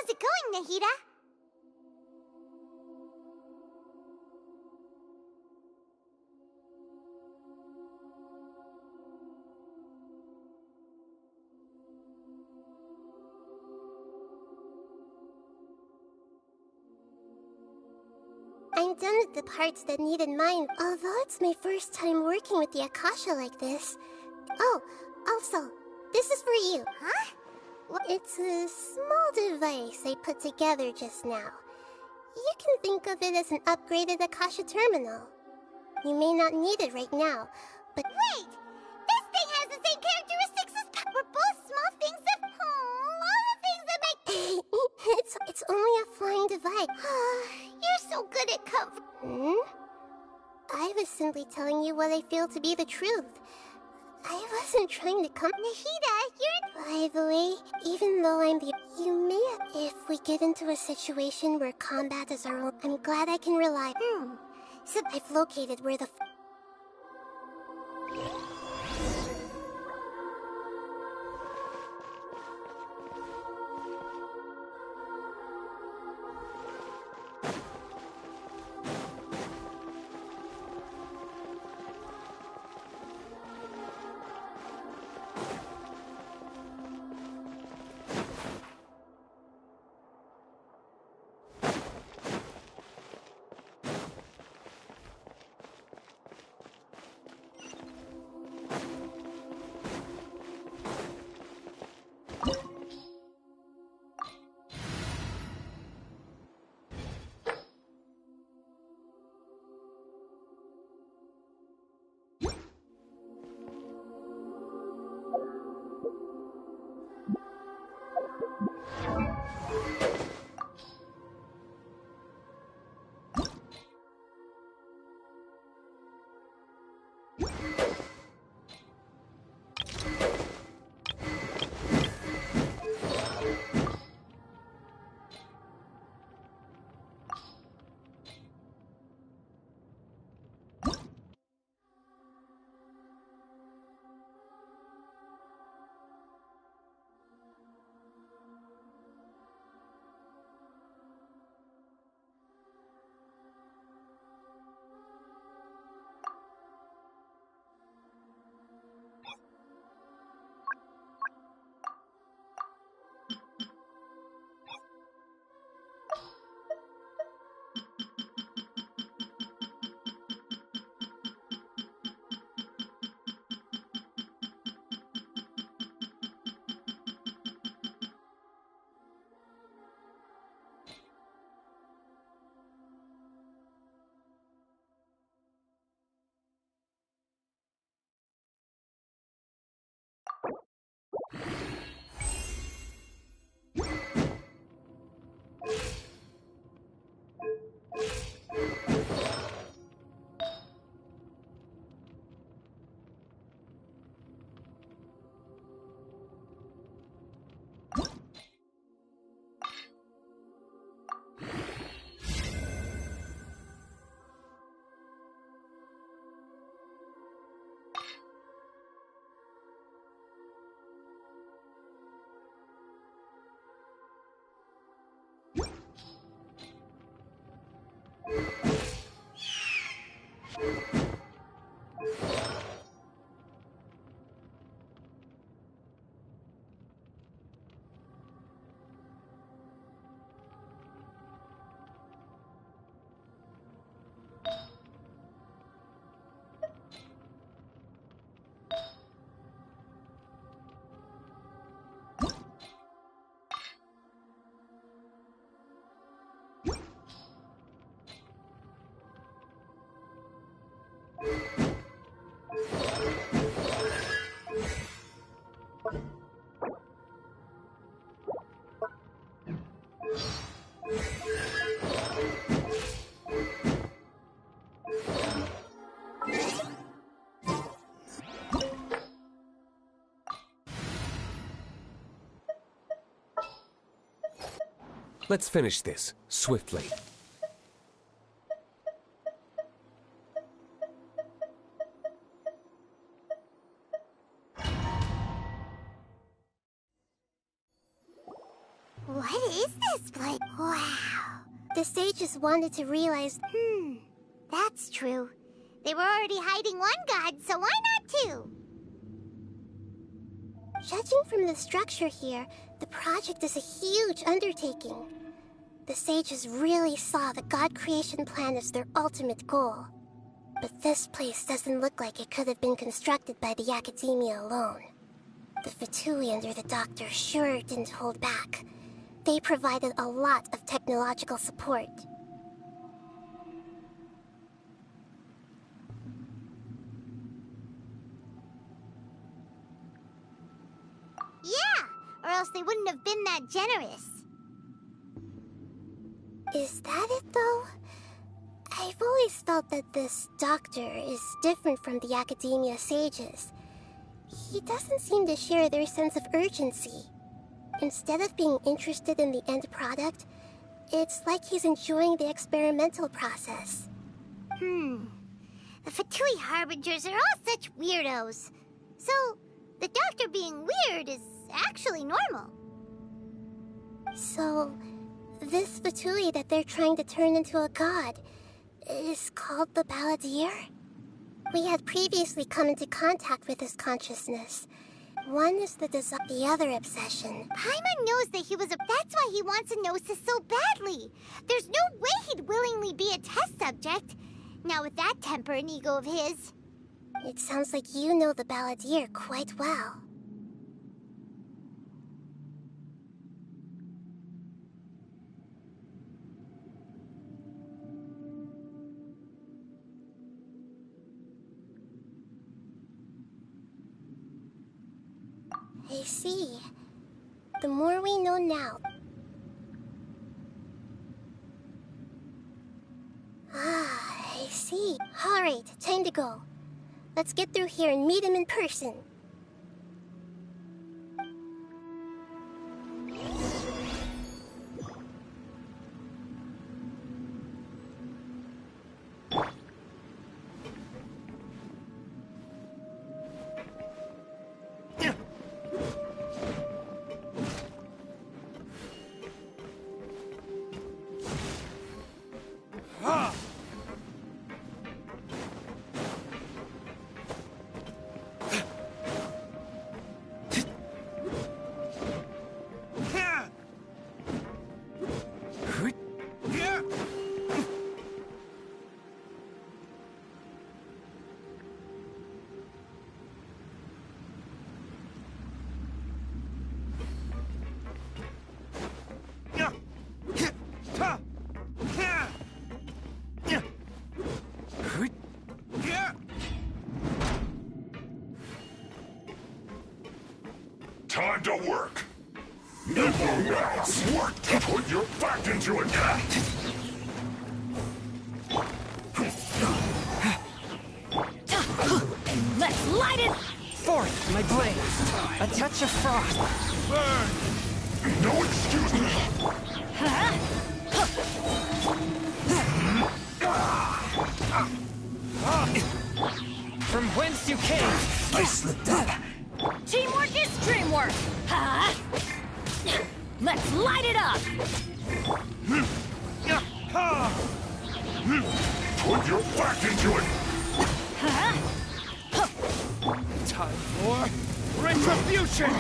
it going, Nahida? I'm done with the parts that needed mine, although it's my first time working with the Akasha like this. Oh, also, this is for you. Huh? It's a small device I put together just now. You can think of it as an upgraded Akasha terminal. You may not need it right now, but Wait! This thing has the same characteristics as We're both small things that... all the things that make... it's only a flying device. You're so good at cover... I was simply telling you what I feel to be the truth. I wasn't trying to come... Nahida, you're... By the way, even though I'm the... You may have... If we get into a situation where combat is our own... I'm glad I can rely... So I've located where the... Let's finish this, swiftly. What is this place? Wow. The sages wanted to realize... That's true. They were already hiding one god, so why not two? Judging from the structure here, the project is a huge undertaking. The sages really saw the god creation plan as their ultimate goal. But this place doesn't look like it could have been constructed by the academia alone. The Fatui under the Doctor sure didn't hold back. They provided a lot of technological support. Yeah, or else they wouldn't have been that generous. Is that it, though? I've always felt that this Doctor is different from the Academia sages. He doesn't seem to share their sense of urgency. Instead of being interested in the end product, it's like he's enjoying the experimental process. The Fatui Harbingers are all such weirdos. So, the Doctor being weird is actually normal. So, this Fatui that they're trying to turn into a god is called the Balladeer? We had previously come into contact with his consciousness. One is the other obsession. Paimon knows that he was a... That's why he wants a Gnosis so badly. There's no way he'd willingly be a test subject. Now with that temper and ego of his. It sounds like you know the Balladeer quite well. I see. The more we know now... I see. Alright, time to go. Let's get through here and meet him in person. Time to work. Nimble lads, work to put your back into it. Let's light it! Forth, my blade. A touch of frost. Burn! No excuses! From whence you came, I slipped up. teamwork is dreamwork! Huh? Let's light it up! Put your back into it. Time for retribution!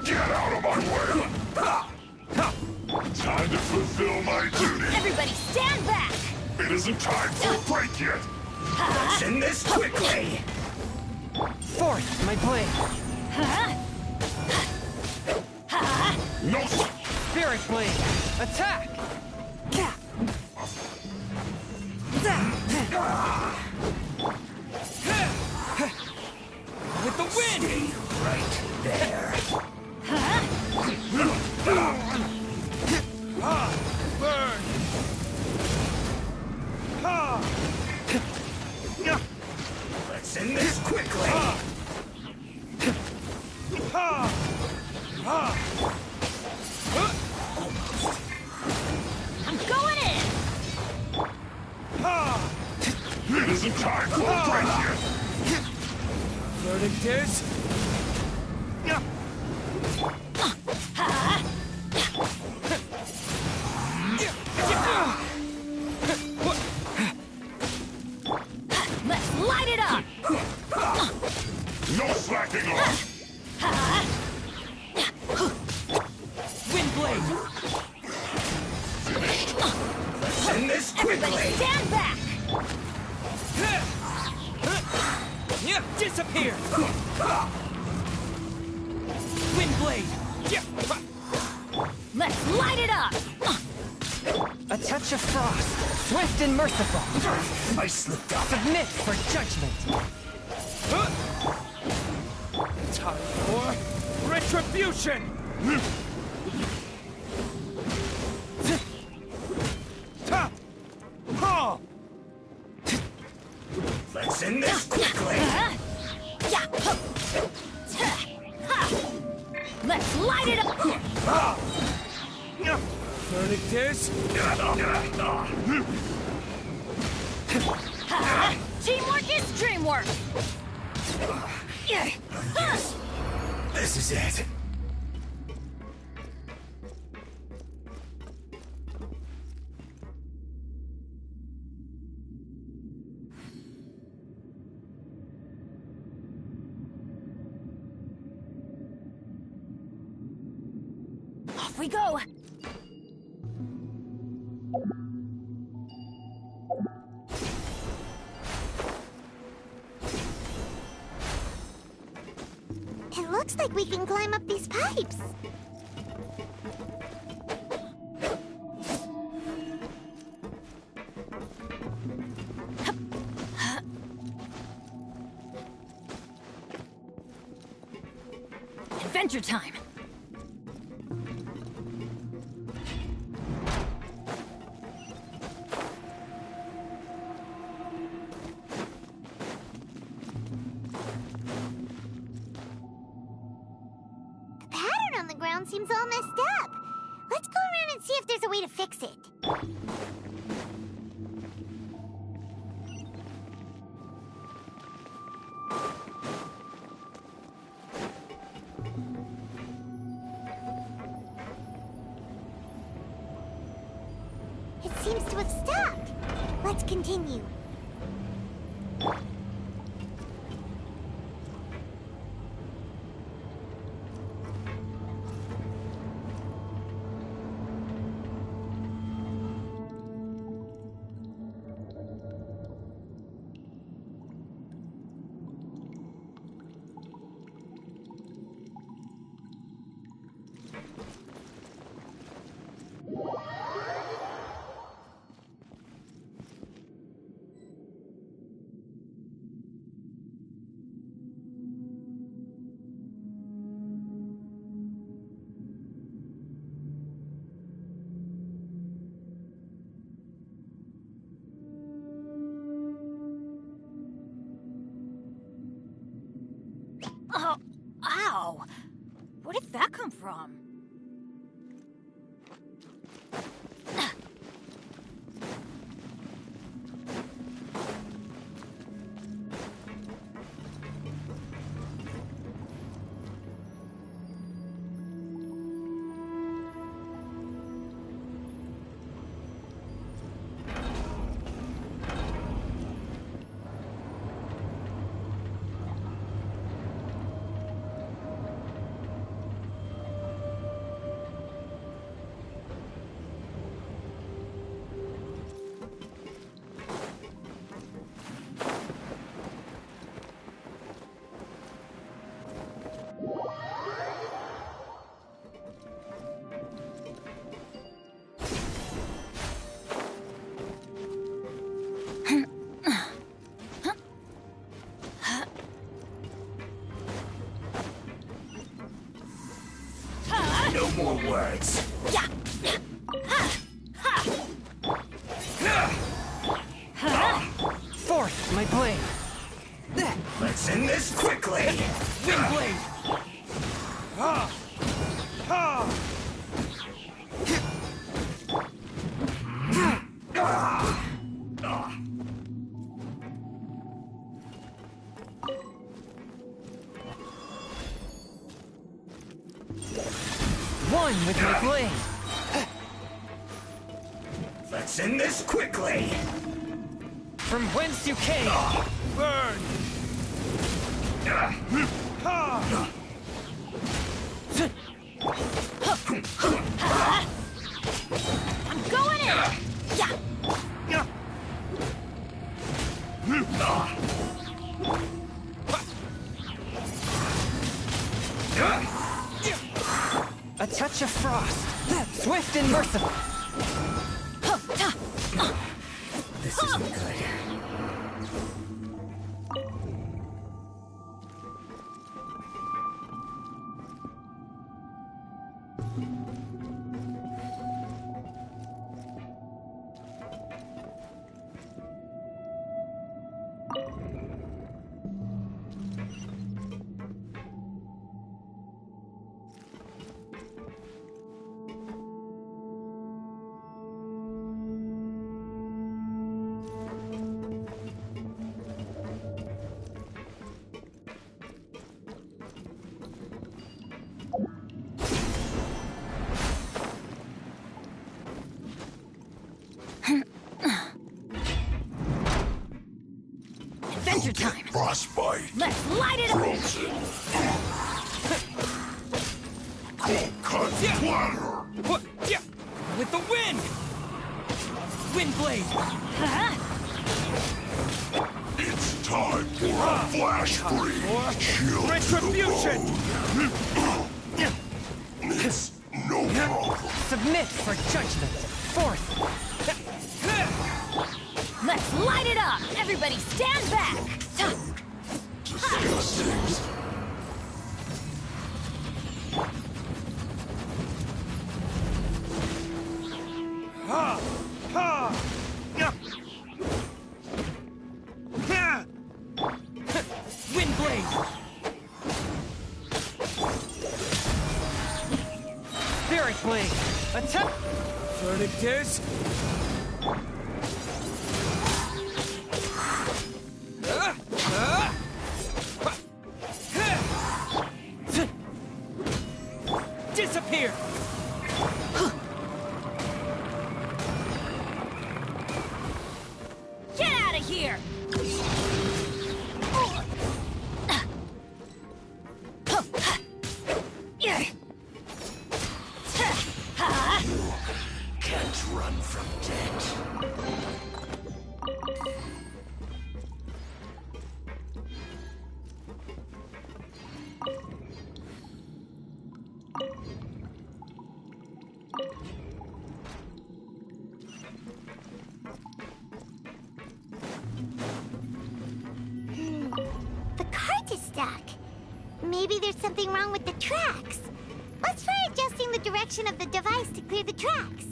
Get out of my way! Time to fulfill my duty. Everybody stand back! It isn't time for a break yet. Let's end this quickly. Forth, my blade. No. Spirit blade, attack! With the wind! Stay right there. Burn! Let's end this quickly. I'm going in! It isn't time for a break yet. Verdict is... slacking off. Windblade! Let's end this Everybody quickly. stand back! Disappear! Windblade! Let's light it up! A touch of frost, swift and merciful. I slipped up. Submit for judgment. Time for retribution! Let's end this quickly. Let's light it up! Verdict Teamwork is dreamwork! This is it. Off we go! It looks like we can climb up these pipes. Adventure time! The pattern on the ground seems all messed up. Let's go around and see if there's a way to fix it. It seems to have stopped. Let's continue. Oh, ow! Where did that come from? No more words. Forth, my blade! Let's end this quickly. Windblade! One with my blade! Let's end this quickly. From whence you came! Burn! A touch of frost. Swift and merciful. This isn't good. Adventure time! Frostbite. Let's light it up! Frozen. Cold cut splatter. With the wind! Wind blade! It's time for a flash freeze. Chill Retribution! to the bone. It's no problem. Submit for judgment! Forth! Let's light it up! Everybody stand back! Disgusting. Wind blade! Spirit blade! Attack! Verdict is... Disappear! Get out of here! Can't run from death. The cart is stuck. Maybe there's something wrong with the tracks. Let's try adjusting the direction of the device to clear the tracks.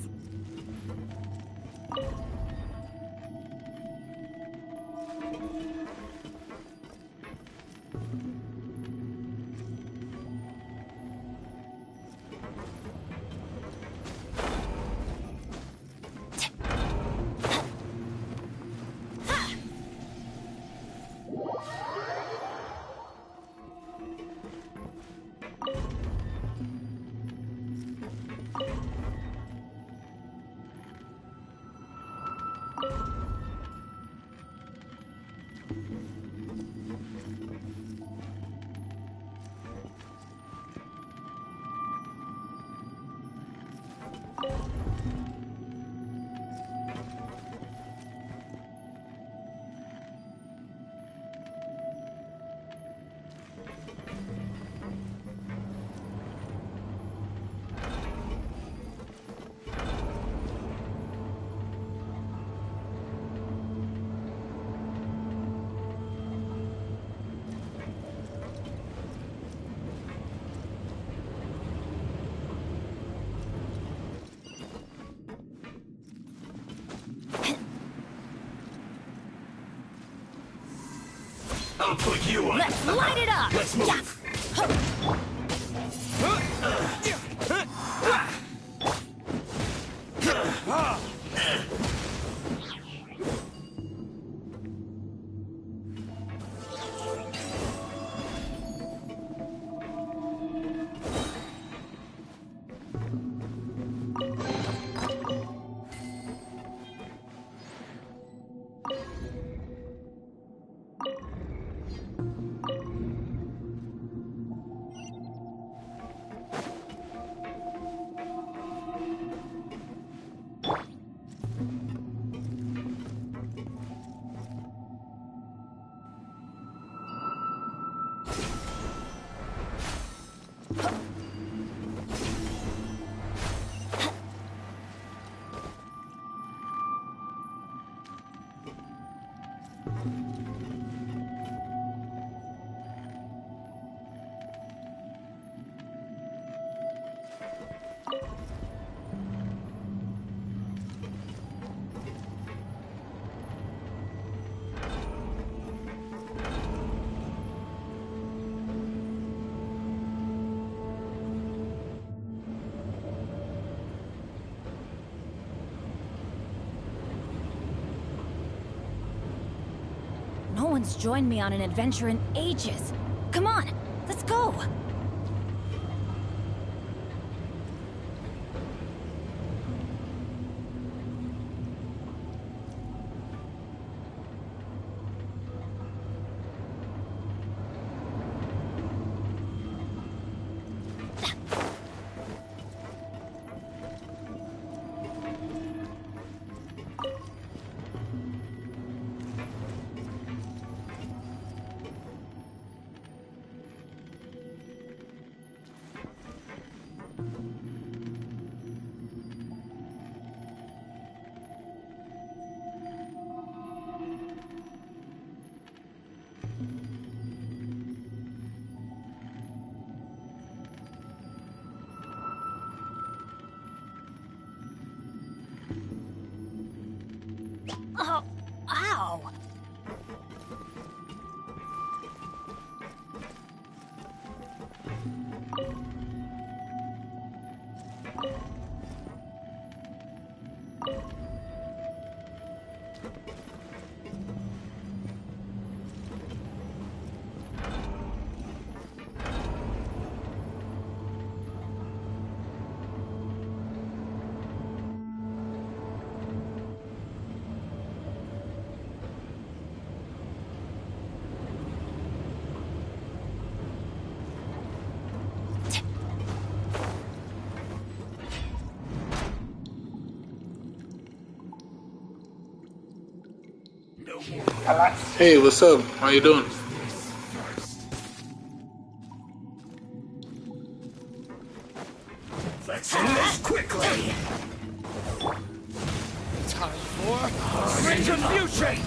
I'll put you on. Let's light it up! Let's move. one's joined me on an adventure in ages. Come on, let's go. Oh, ow! Hey, what's up? How you doing? Let's end this quickly. Time for retribution!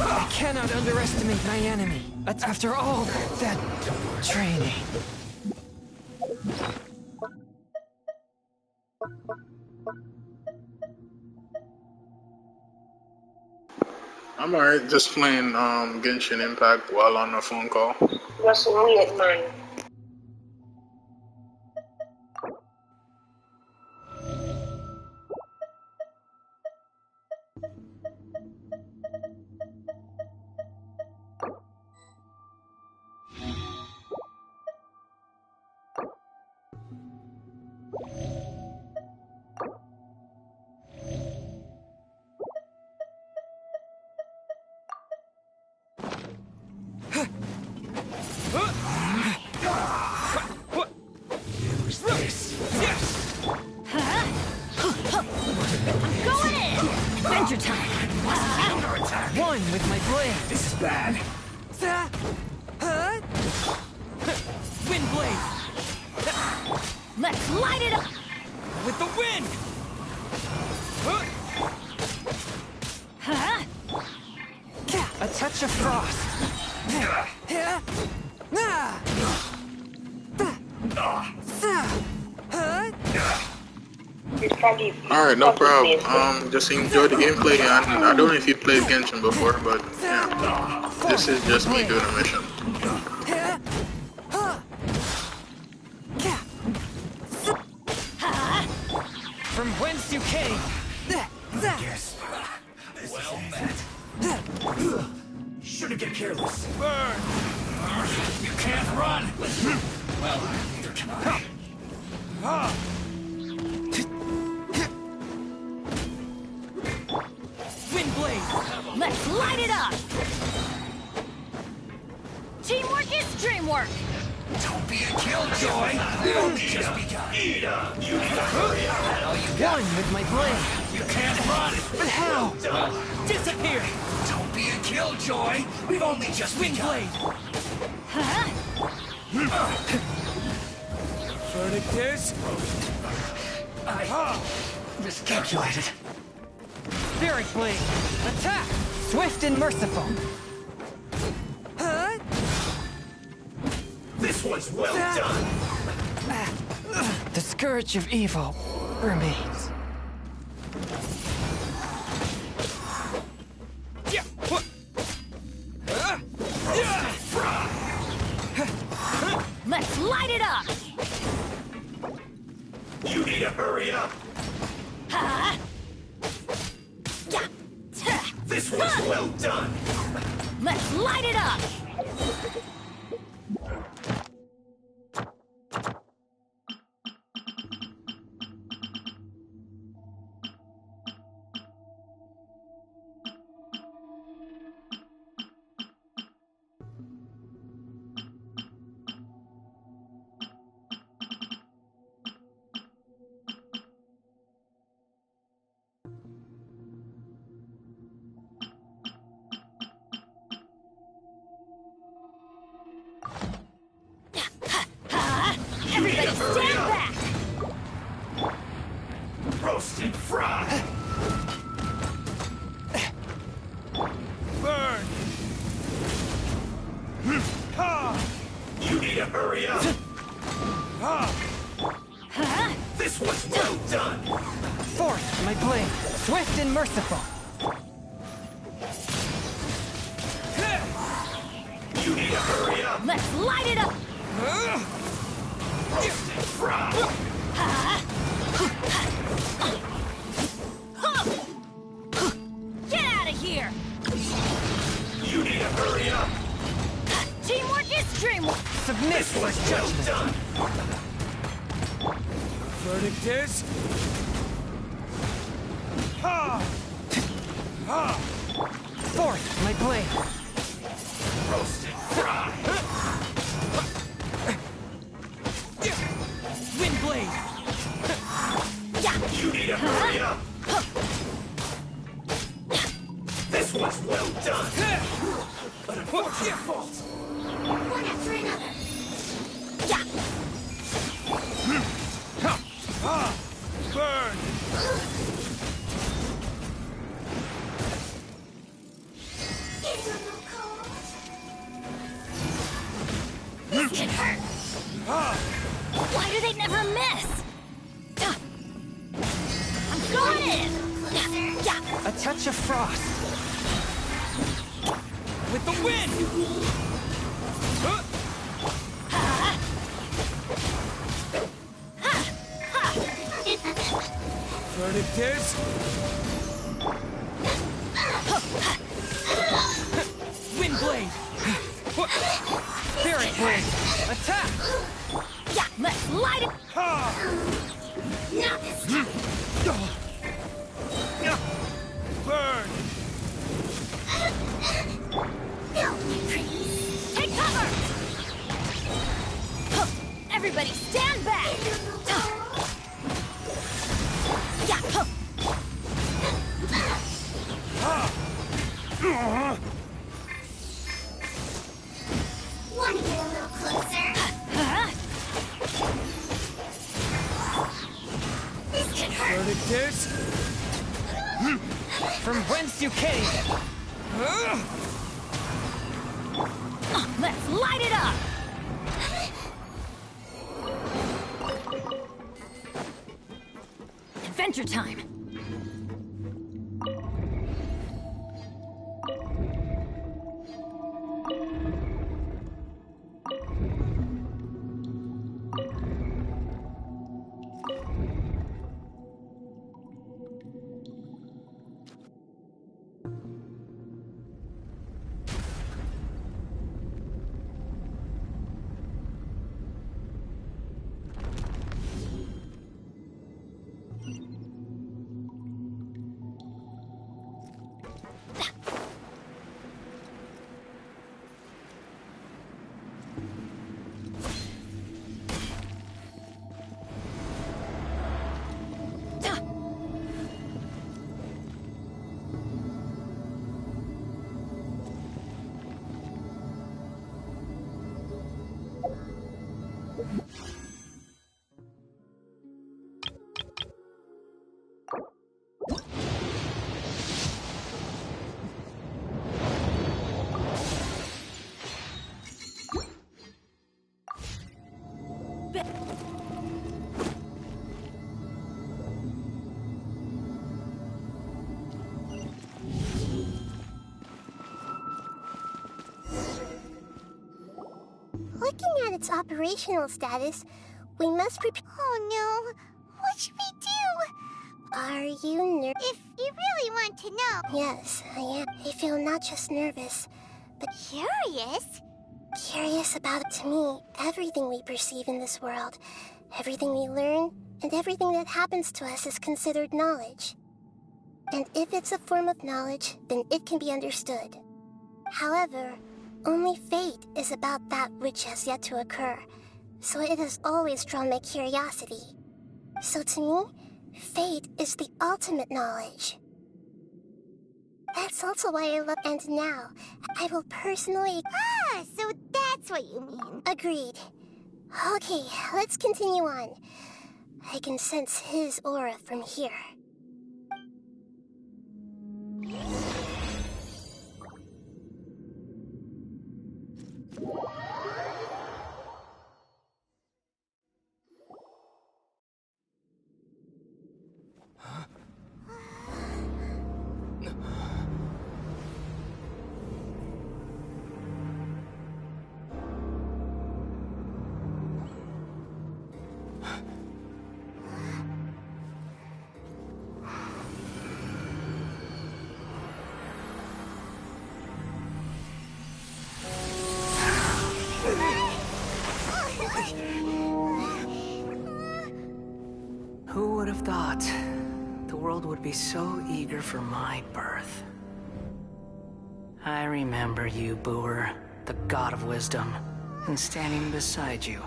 I cannot underestimate my enemy. After all that training. I'm alright, just playing Genshin Impact while on a phone call. That's a weird man. Adventure time! One with my blade. This is bad. Wind blade. Let's light it up! With the wind. Huh? A touch of frost. Alright, no problem. Just enjoy the gameplay. I don't know if you played Genshin before, but yeah, this is just me doing a mission. From whence you came. Yes. Well met. Shouldn't get careless. Burn! You can't run! Well, neither can I. Wind blade. Let's light it up! Teamwork is dreamwork! Don't be a killjoy! We've only just begun. You can't hurry up! One with my blade. You can't run! But how? Disappear. Don't be a killjoy! We've only just Wind begun. blade. Huh? Verdict is I miscalculated. Spirit blade. Attack. Swift and merciful. This was well done! The scourge of evil remains. Let's light it up! You need to hurry up! Huh? Yeah. light it up! Everybody stand back! Roast and fry! Burn! You need to hurry up! This was well done! Forth, my blade, swift and merciful. You need to hurry up! Let's light it up! Roast and fry! Get out of here! You need to hurry up! Teamwork is dreamwork! Submit This for was well judgment. done! Verdict is... Forth, my blade. Roast and fry! Wind blade. You need to hurry up! This was well done! An unfortunate fault! One after another. Burn! It's a little cold. This can hurt! Why do they never miss? I'm going in! A touch of frost. With the wind! Verdict is... Wind blade! Spirit blade! Attack! Yeah, let's light it! Not this time. Burn! Help me, please. Take cover! Everybody stand back! Yeah. Want to get a little closer? This can hurt. Verdict is... From whence you came! Let's light it up! Adventure time! Looking at its operational status, we must prepare. Oh no! What should we do? Are you nervous? If you really want to know. Yes, I am. I feel not just nervous, but Curious? curious about, to me, everything we perceive in this world, everything we learn, and everything that happens to us is considered knowledge. And if it's a form of knowledge, then it can be understood. However, only fate is about that which has yet to occur, so it has always drawn my curiosity. So to me, fate is the ultimate knowledge. That's also why I love, and now, I will personally... Ah, so that's what you mean. Agreed. Okay, let's continue on. I can sense his aura from here. Who would have thought the world would be so eager for my birth? I remember you, Booer, the god of wisdom, and standing beside you,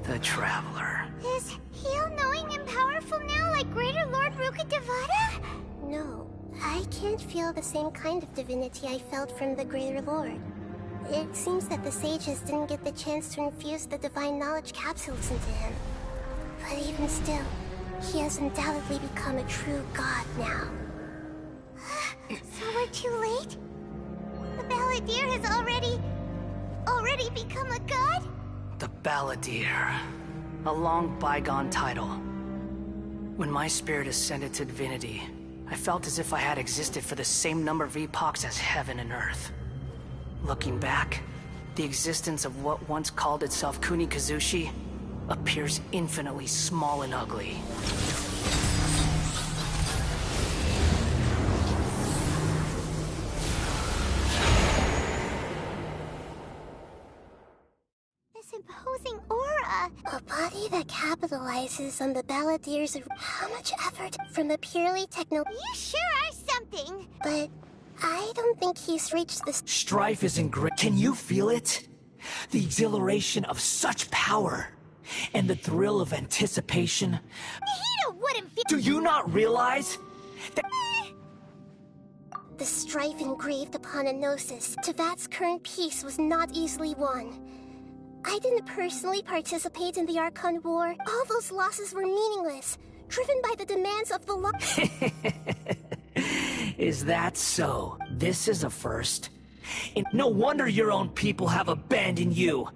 the traveler. Is he all-knowing and powerful now, like Greater Lord Rukkhadevata? No, I can't feel the same kind of divinity I felt from the Greater Lord. It seems that the sages didn't get the chance to infuse the divine knowledge capsules into him. But even still, he has undoubtedly become a true god now. So we're too late? The Balladeer has already become a god? The Balladeer. A long bygone title. When my spirit ascended to divinity, I felt as if I had existed for the same number of epochs as heaven and earth. Looking back, the existence of what once called itself Kunikazushi appears infinitely small and ugly. This imposing aura. A body that capitalizes on the Balladeer's... How much effort from a purely techno... You sure are something. But I don't think he's reached this... Strife isn't great. Can you feel it? The exhilaration of such power. And the thrill of anticipation. Nihito wouldn't feel... Do you not realize that... The strife engraved upon a gnosis to Vat's current peace was not easily won. I didn't personally participate in the Archon War. All those losses were meaningless, driven by the demands of the law. Is that so? This is a first. And no wonder your own people have abandoned you.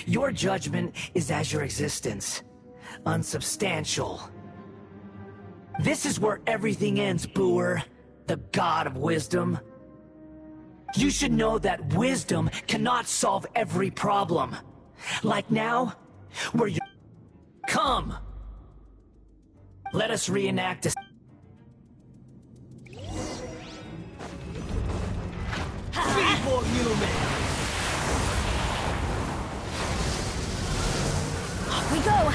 Your judgment is as your existence. Unsubstantial. This is where everything ends, Booer. The god of wisdom. You should know that wisdom cannot solve every problem. Like now, where you... Come! Let us reenact a... Feeble human! Off we go!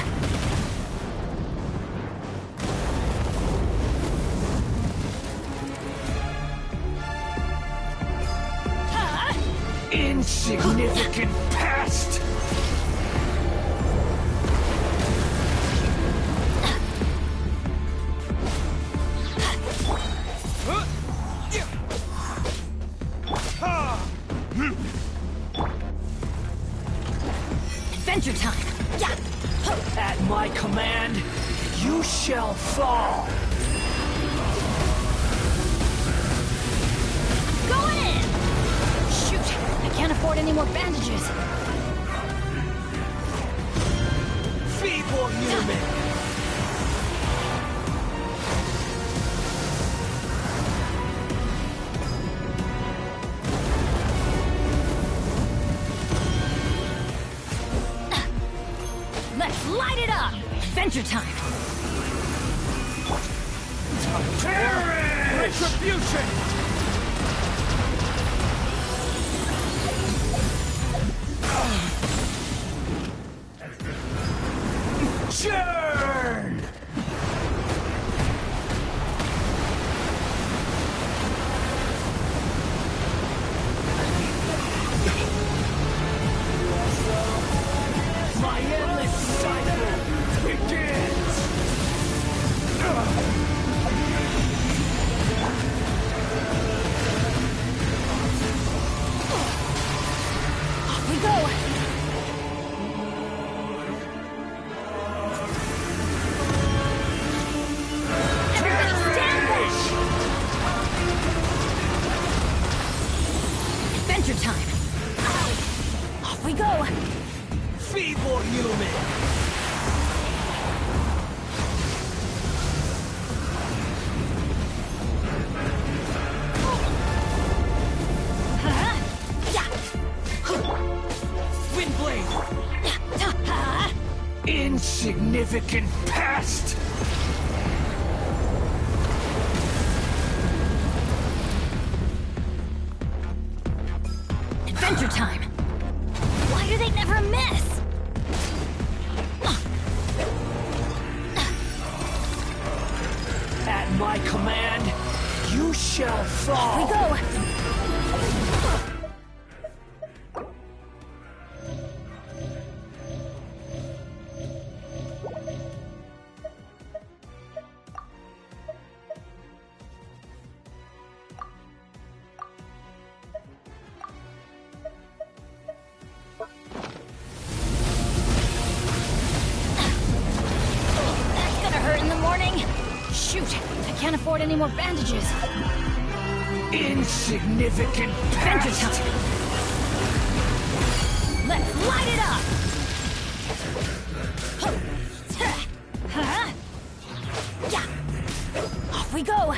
Insignificant past! Adventure time! Yeah! At my command, you shall fall! Going in! Shoot! I can't afford any more bandages! Feeble human! Let's light it up! Adventure time! Retribution! go! Everybody stand back! Adventure time! Off we go! Feeble human! Windblade! Insignificant past! Adventure time! Why do they never miss? At my command, you shall fall! We go! That's gonna hurt in the morning. Shoot, I can't afford any more bandages. Insignificant Adventure past! time! Let's light it up! Huh? Yeah. Off we go!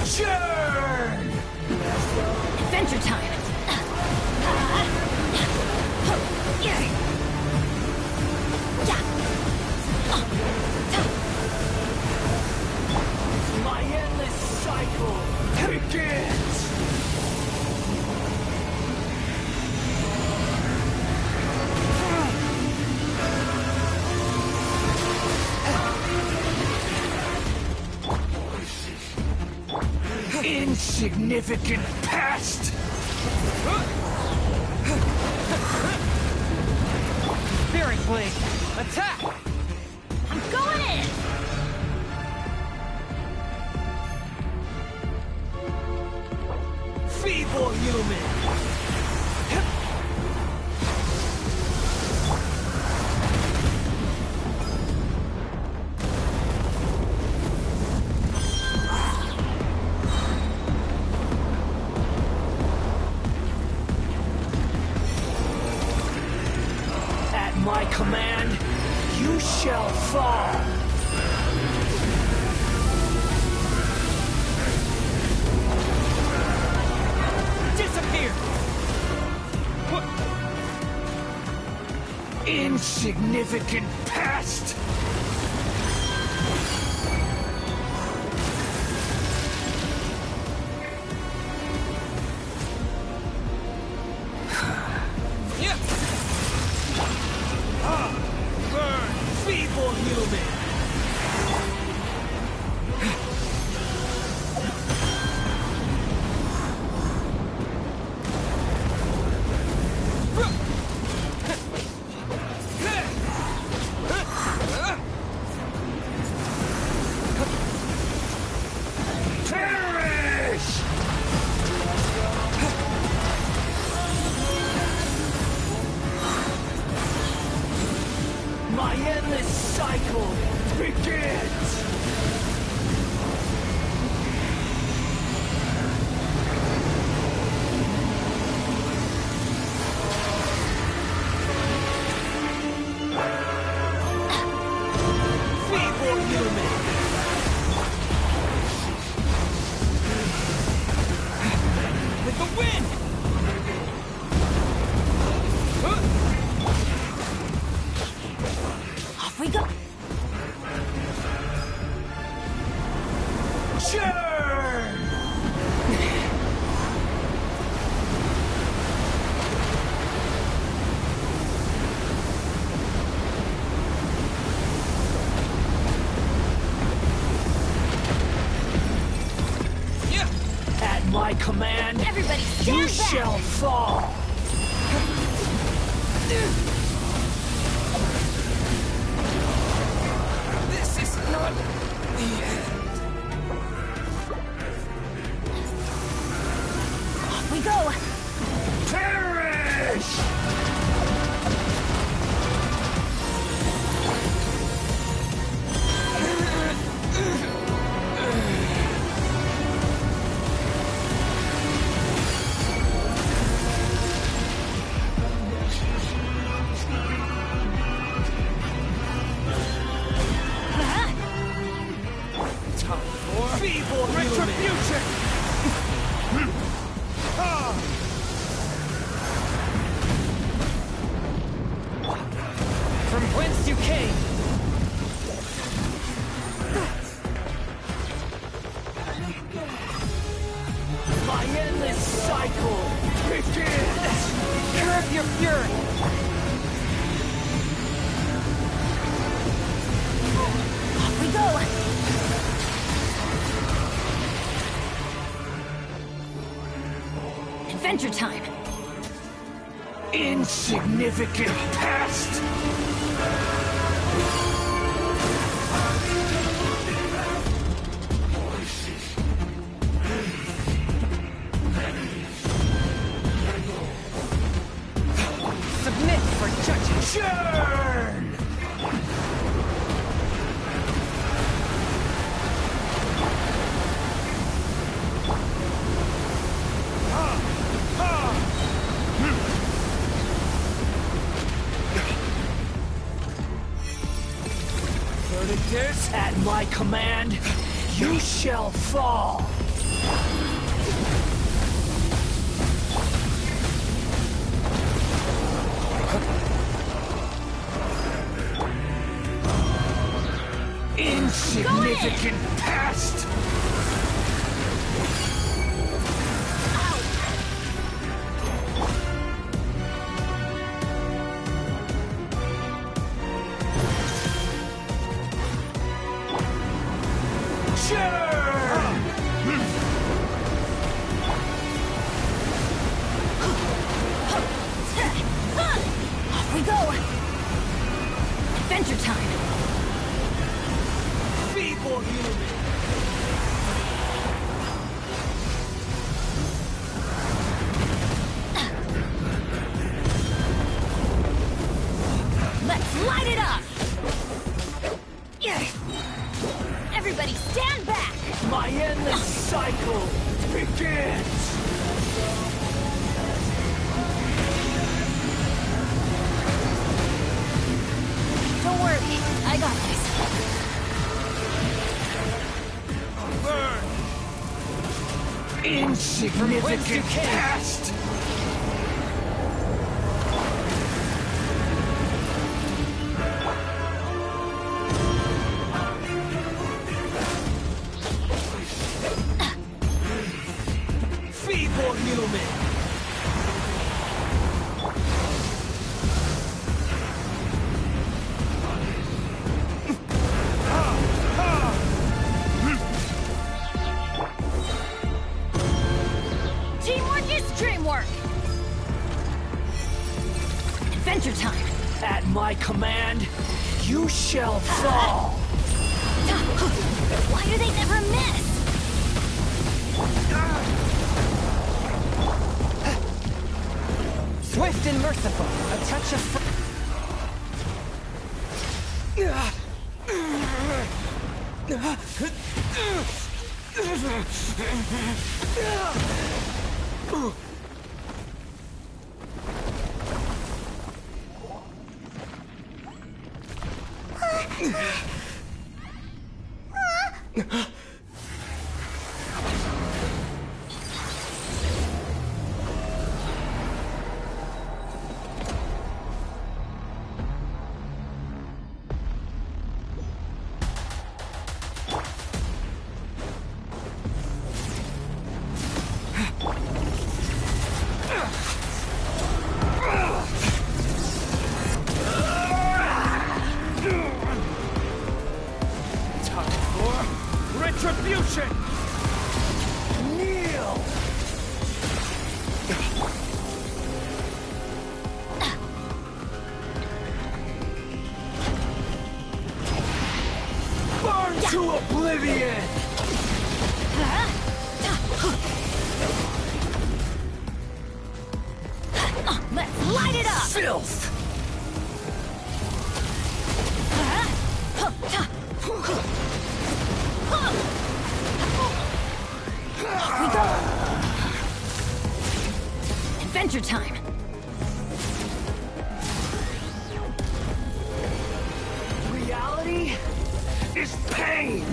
Churn! Adventure time! My endless cycle begins! Insignificant past! Spirit Blade, attack! I'm going in! Feeble human! At my command, you shall fall! Disappear! Insignificant past! Burn, feeble human! Perish! My endless cycle begins! Feeble human! With the wind! Off we go! Churn! At my command, Everybody stand you back! shall fall! This is not the end. we go! Perish! Feeble retribution! From whence you came! My endless cycle begins! Curb your fury! Off we go! Adventure time! Insignificant past! Submit for judging! Churn! At my command, you shall fall! Insignificant past! Off we go! Adventure time! Feeble human! Let's light it up! Everybody stand back! My endless cycle begins! Don't worry, I got this. Burn! Insignificant past! Feeble human! Teamwork is dreamwork! Adventure time! At my command, you shall fall! Why do they never miss? Swift and merciful, a touch of... filth! Off we go! Adventure time! Reality is pain!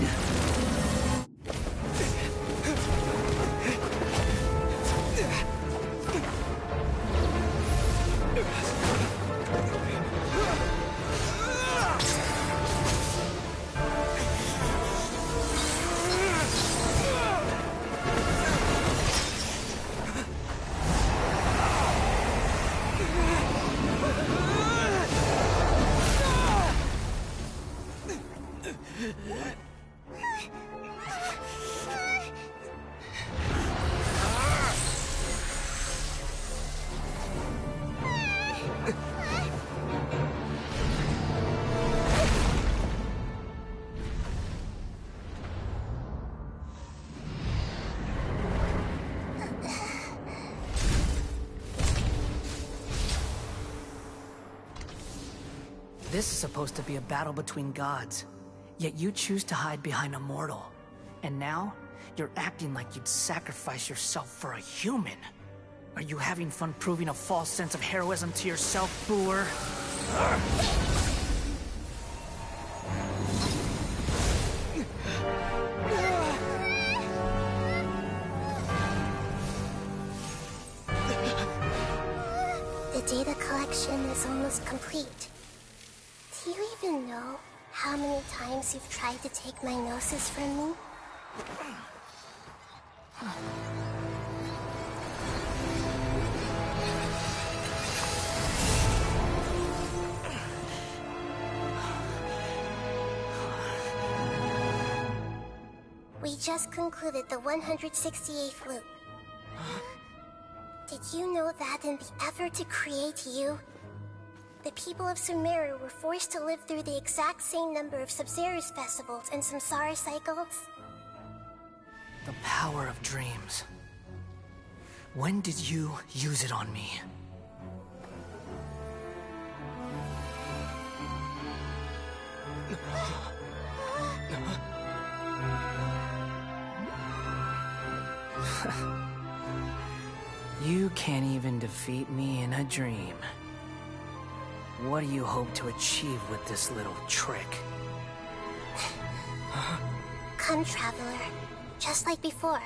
This is supposed to be a battle between gods, yet you choose to hide behind a mortal. And now, you're acting like you'd sacrifice yourself for a human. Are you having fun proving a false sense of heroism to yourself, Boor? The data collection is almost complete. Do you even know how many times you've tried to take my gnosis from me? We just concluded the 168th loop. Did you know that in the effort to create you, the people of Sumeru were forced to live through the exact same number of Sub-Zerus festivals and Samsara cycles? The power of dreams. When did you use it on me? You can't even defeat me in a dream. What do you hope to achieve with this little trick? Come, Traveler. Just like before.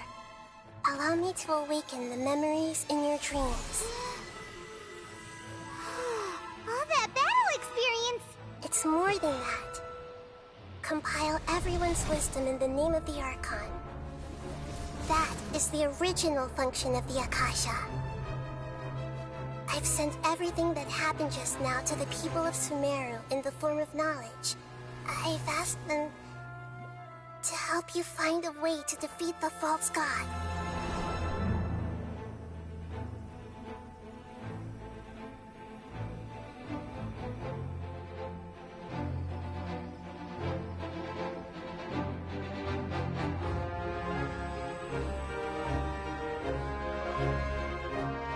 Allow me to awaken the memories in your dreams. All that battle experience! It's more than that. Compile everyone's wisdom in the name of the Archon. That is the original function of the Akasha. I've sent everything that happened just now to the people of Sumeru in the form of knowledge. I've asked them to help you find a way to defeat the false god.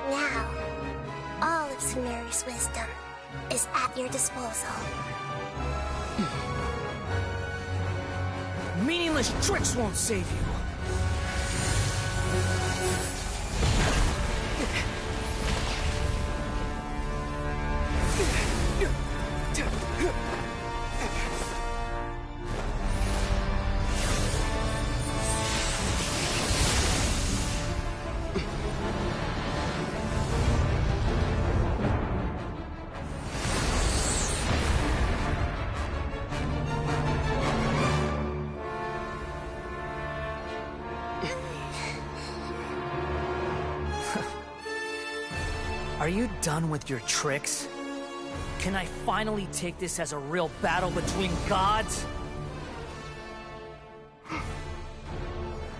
Now, all of Sumeru's wisdom is at your disposal. Meaningless tricks won't save you. Are you done with your tricks? Can I finally take this as a real battle between gods?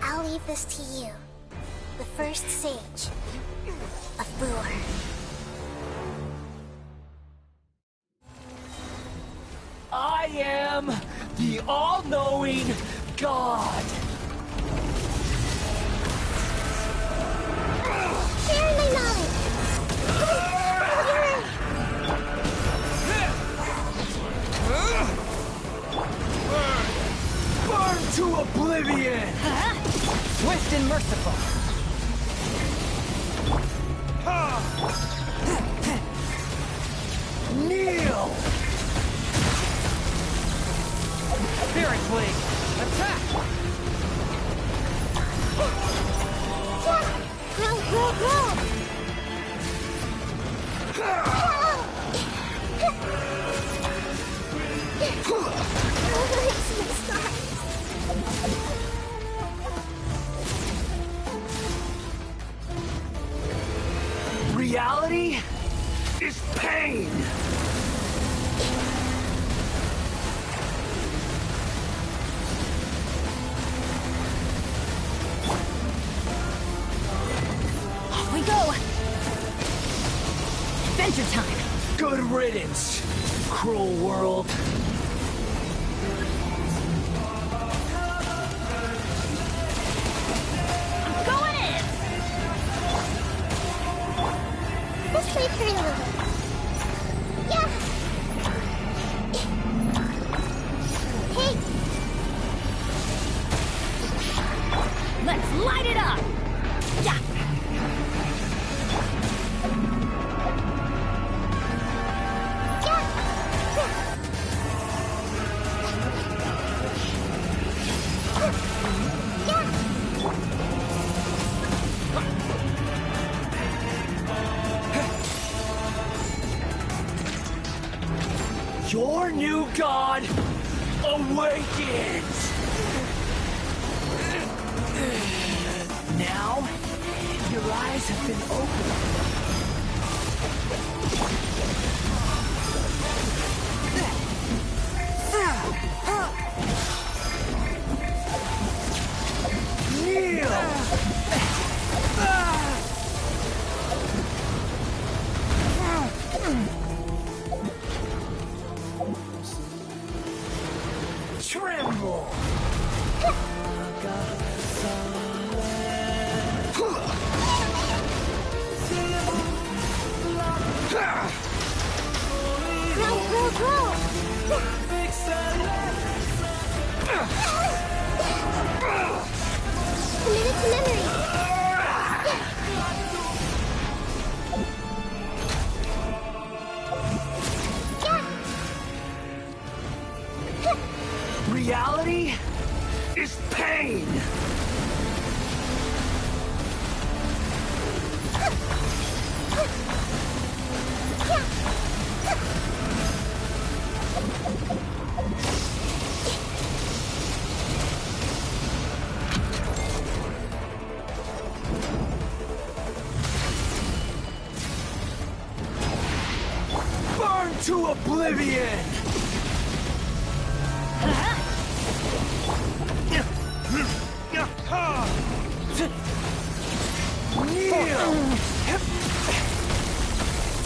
I'll leave this to you, the first sage of Boor. I am the all-knowing God. Share my knowledge! Reality is pain. Off we go. Adventure time. Good riddance, cruel world. I'm going in. This way, pretty little. Yeah. Hey, Let's light it up. Yeah. Your new god awakens! Now, your eyes have been opened. Kneel! Tremble! grow. Committed to memory. Reality is pain. Burn to oblivion. Kneel!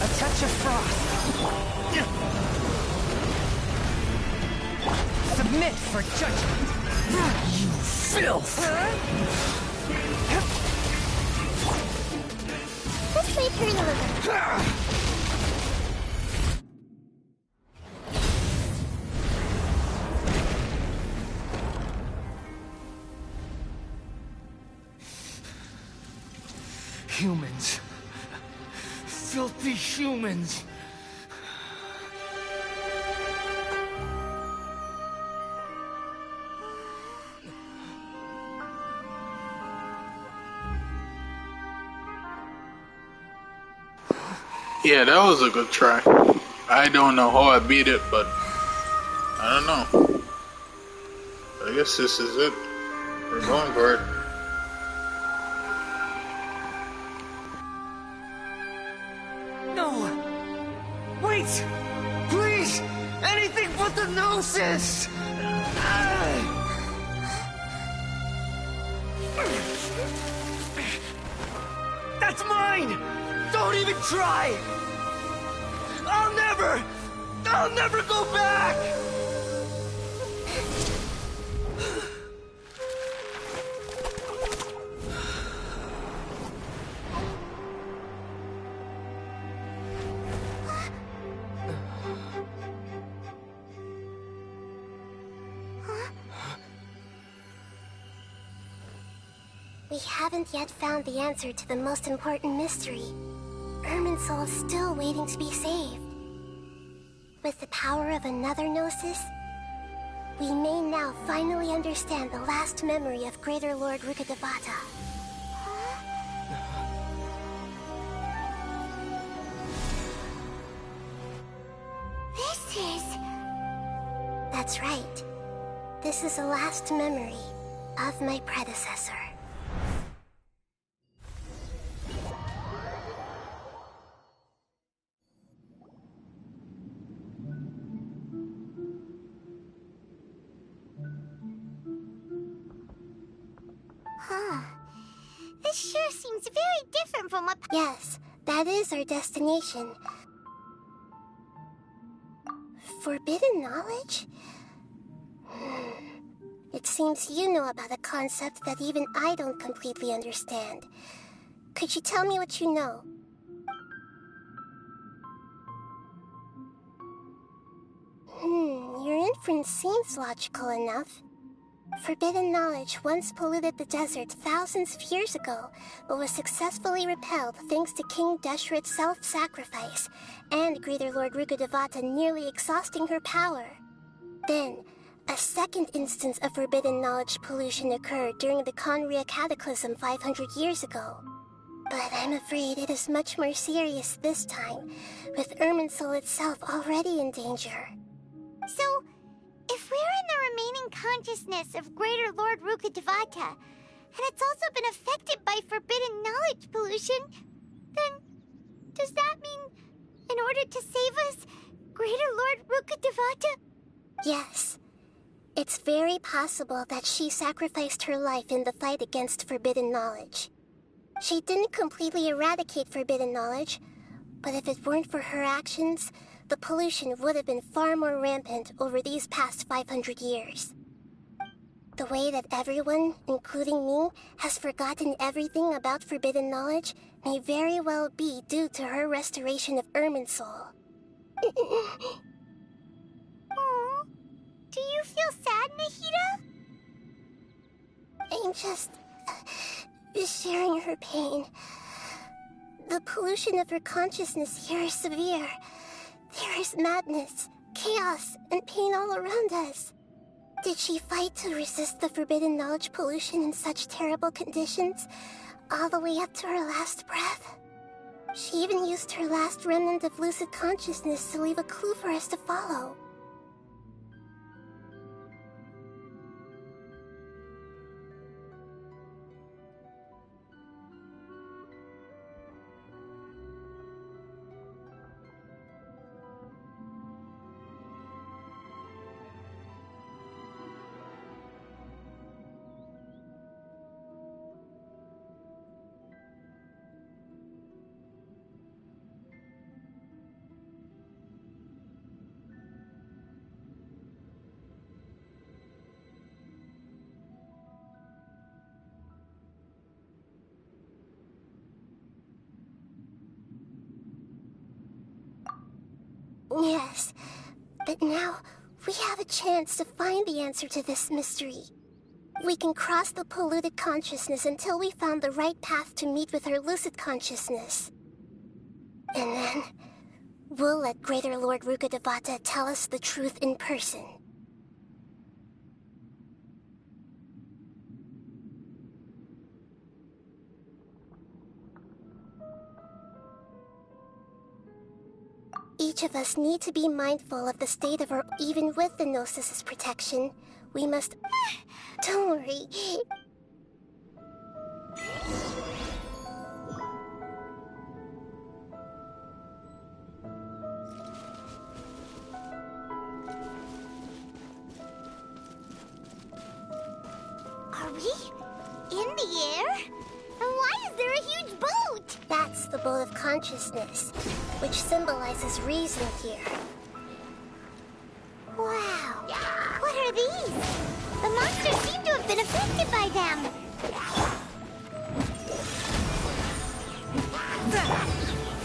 A touch of frost. Submit for judgment. You filth! Let's wait for a little. Humans. Filthy humans. Yeah, that was a good try. I don't know how I beat it, but I don't know. I guess this is it. We're going for it. No! Wait! Please! Anything but the gnosis! That's mine! Don't even try! I'll never go back! We haven't yet found the answer to the most important mystery. Irminsul is still waiting to be saved. With the power of another Gnosis, we may now finally understand the last memory of Greater Lord Rukkhadevata. This is... That's right. This is the last memory of my predecessor. sure seems very different from what... Yes, that is our destination. Forbidden knowledge? It seems you know about a concept that even I don't completely understand. Could you tell me what you know? Your inference seems logical enough. Forbidden knowledge once polluted the desert thousands of years ago, but was successfully repelled thanks to King Deshret's self-sacrifice, and Greater Lord Rukkhadevata nearly exhausting her power. Then, a second instance of forbidden knowledge pollution occurred during the Conria Cataclysm 500 years ago. But I'm afraid it is much more serious this time, with Irminsul itself already in danger. So, if we're in the remaining consciousness of Greater Lord Rukkhadevata, and it's also been affected by forbidden knowledge pollution, then does that mean, in order to save us, Greater Lord Rukkhadevata... Yes. It's very possible that she sacrificed her life in the fight against forbidden knowledge. She didn't completely eradicate forbidden knowledge, but if it weren't for her actions, the pollution would have been far more rampant over these past 500 years. The way that everyone, including me, has forgotten everything about forbidden knowledge may very well be due to her restoration of Irminsul. Aww. Do you feel sad, Nahida? I'm just sharing her pain. The pollution of her consciousness here is severe. There is madness, chaos, and pain all around us. Did she fight to resist the forbidden knowledge pollution in such terrible conditions, all the way up to her last breath? She even used her last remnant of lucid consciousness to leave a clue for us to follow. Yes, but now we have a chance to find the answer to this mystery. We can cross the polluted consciousness until we found the right path to meet with our lucid consciousness. And then, we'll let Greater Lord Rukkhadevata tell us the truth in person. Each of us need to be mindful of the state of our... Even with the Gnosis' protection, we must... Don't worry. Are we in the air? And why is there a huge boat? That's the boat of consciousness, which symbolizes reason here. Wow. What are these? The monsters seem to have been affected by them.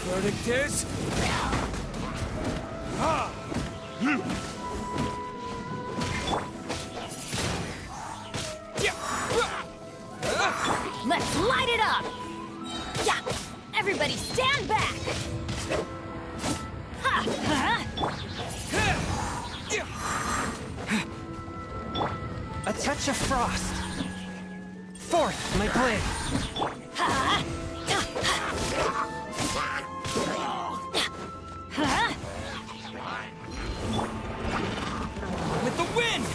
Verdict is... Let's light it up! Yeah! Everybody stand back! Ha! A touch of frost. Forth, my blade. With the wind!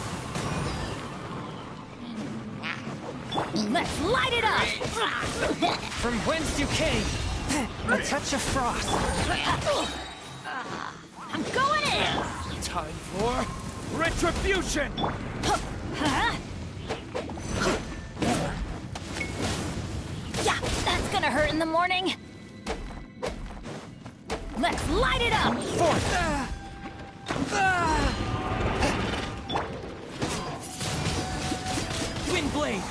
Let's light it up! From whence you came. A touch of frost. I'm going in! Time for retribution! Yeah! in the morning? Let's light it up! Fourth! Wind blade!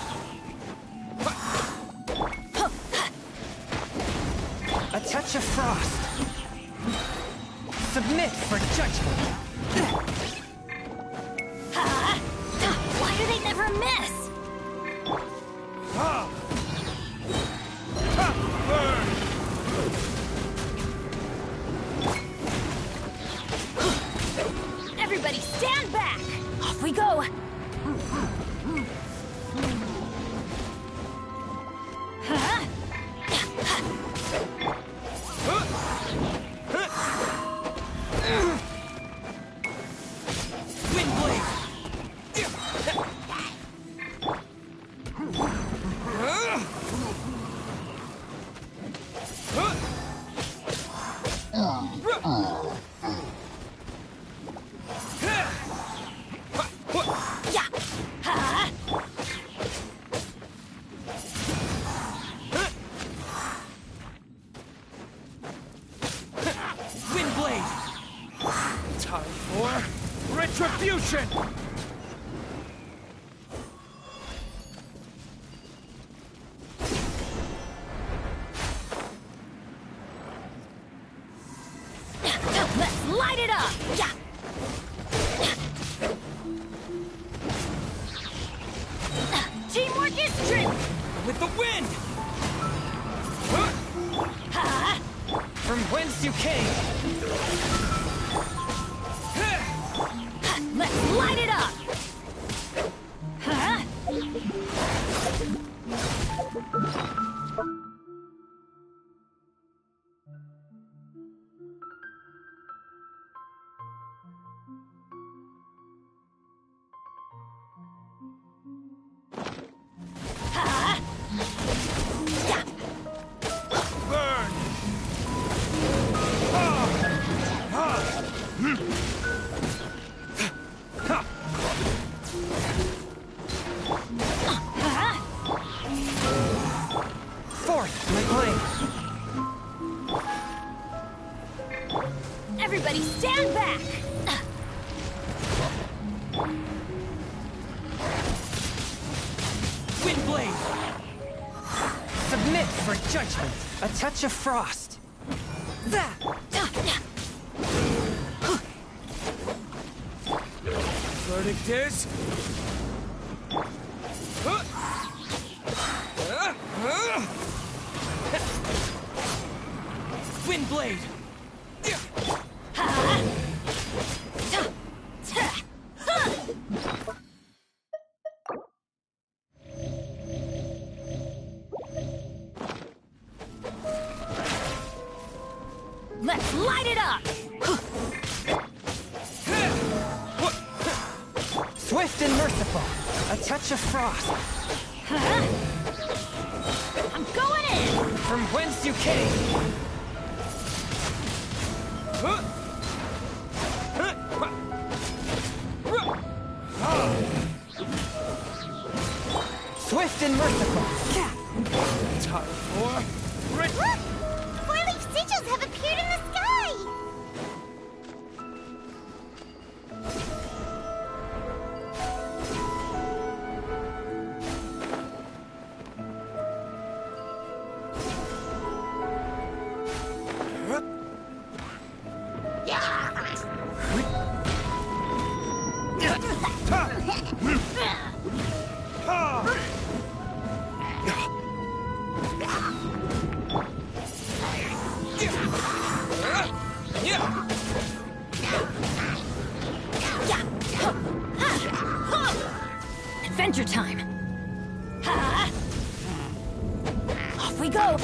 A touch of frost. Submit for judgment. Why do they never miss? Burn! Everybody stand back! Off we go! Wind blade! Yeah! Ha! Wind blade! Time for retribution! Let's light it up! Yeah! Teamwork is true! With the wind! Ha! From whence you came. Let's light it up! Huh? Ha! Yeah! Burn! Ha! Fourth, my blade. Everybody stand back! Wind blade! Submit for judgment. A touch of frost. That! Verdict is... Wind blade! Let's light it up! Swift and merciful. A touch of frost. I'm going in! From whence you came. Swift and merciful. Time for... Look! Four-leaf sigils have appeared in the sky! Adventure time! Ha! Off we go!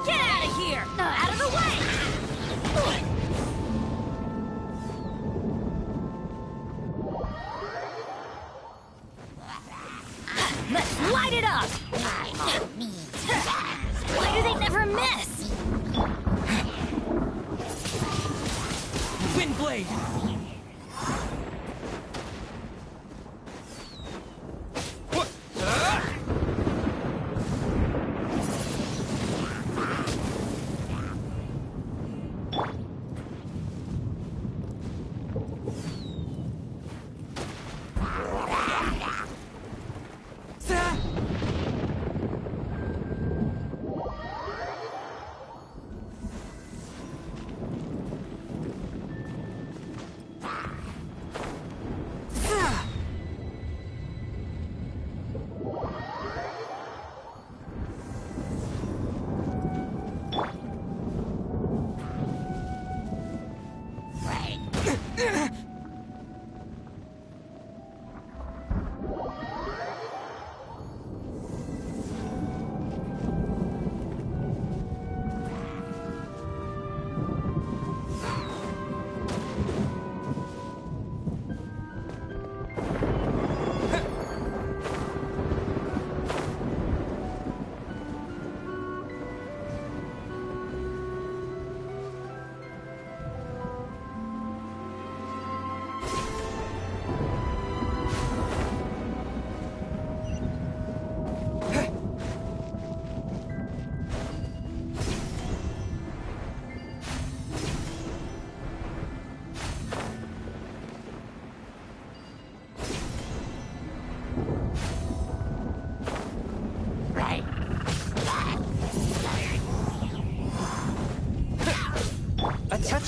Get out of here! Out of the way! Let's light it up! Why do they never miss? Wind blade!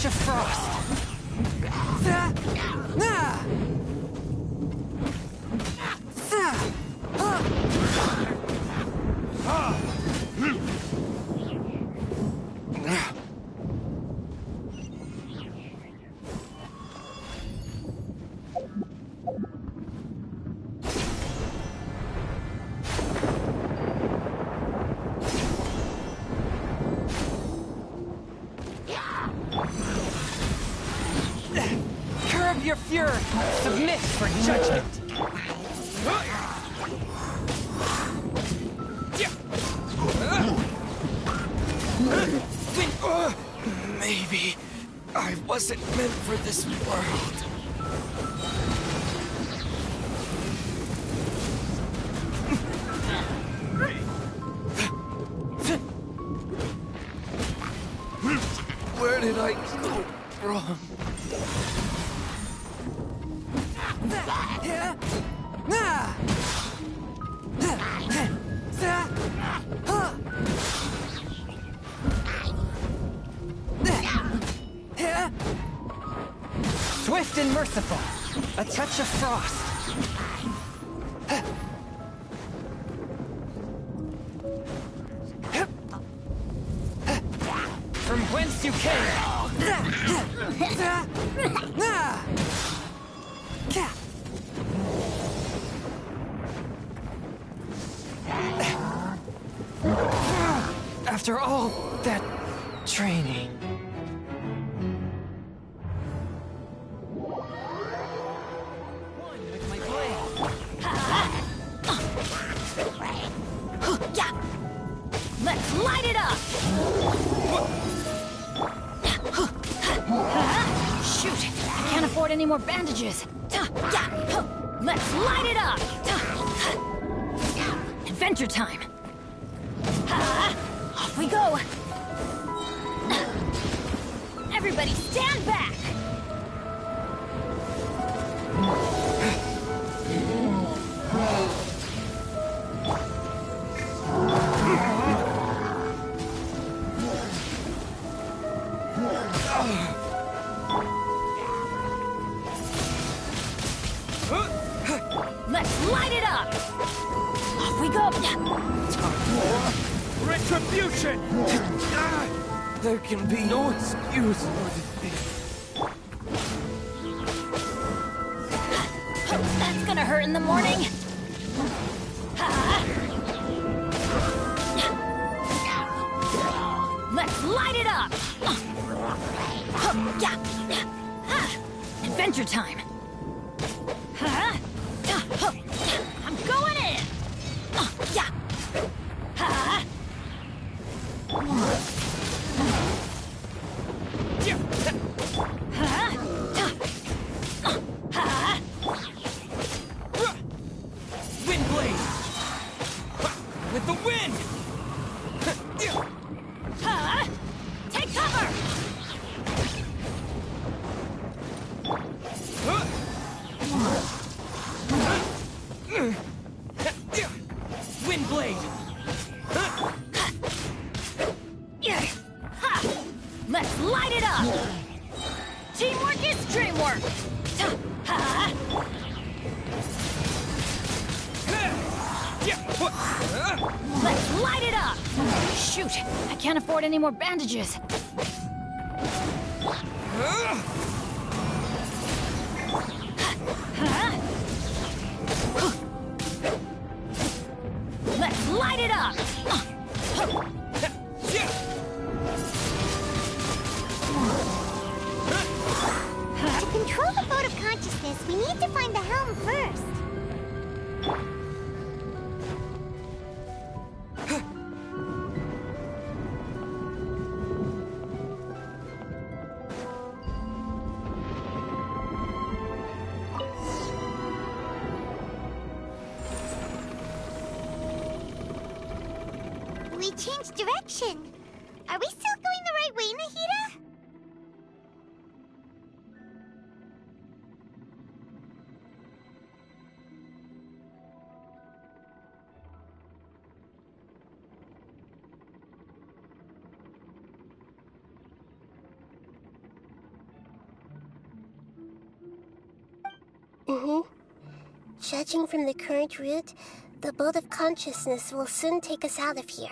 touch of frost. Curb your fury. Submit for judgment. Maybe I wasn't meant for this world. Where did I go wrong? Swift and merciful. A touch of frost. From whence you came. After all that training. With my blade. Let's light it up! Shoot! I can't afford any more bandages. Let's light it up! Adventure time! Off we go! Everybody stand back! Let's light it up! Off we go! Retribution! There can be no excuse for defeat. That's gonna hurt in the morning! Let's light it up! Adventure time! I'm going in! Wind blade! With the wind! Take cover! Wind blade! Let's light it up! Teamwork is dreamwork! Let's light it up! Shoot! I can't afford any more bandages. Let's light it up! To control the boat of consciousness, we need to find the helm first. We changed direction. Are we still going the right way, Nahida? Judging from the current route, the boat of consciousness will soon take us out of here.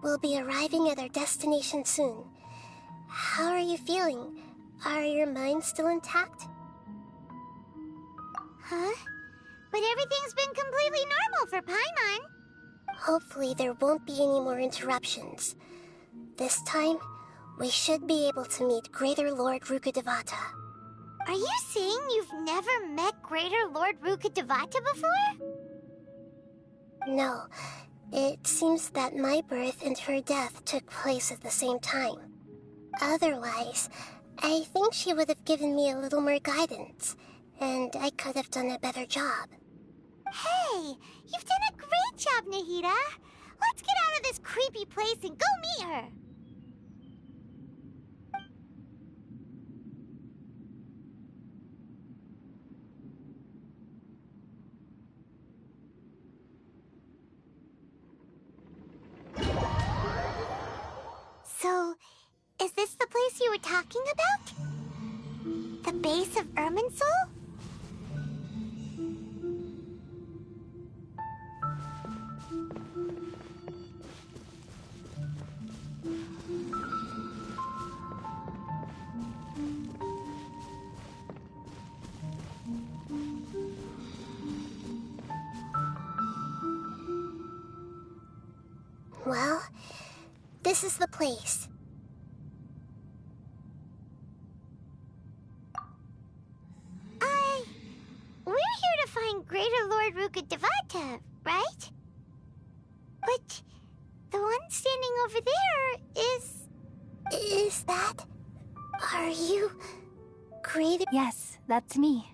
We'll be arriving at our destination soon. How are you feeling? Are your minds still intact? Huh? But everything's been completely normal for Paimon. Hopefully there won't be any more interruptions. This time, we should be able to meet Greater Lord Rukkhadevata. Are you saying you've never met Greater Lord Rukkhadevata before? No. It seems that my birth and her death took place at the same time. Otherwise, I think she would have given me a little more guidance, and I could have done a better job. Hey, you've done a great job, Nahida. Let's get out of this creepy place and go meet her. So, is this the place you were talking about? The base of Irminsul? Well, this is the place. We're here to find Greater Lord Rukkhadevata, right? But the one standing over there is... Is that... Are you... Greater... Yes, that's me.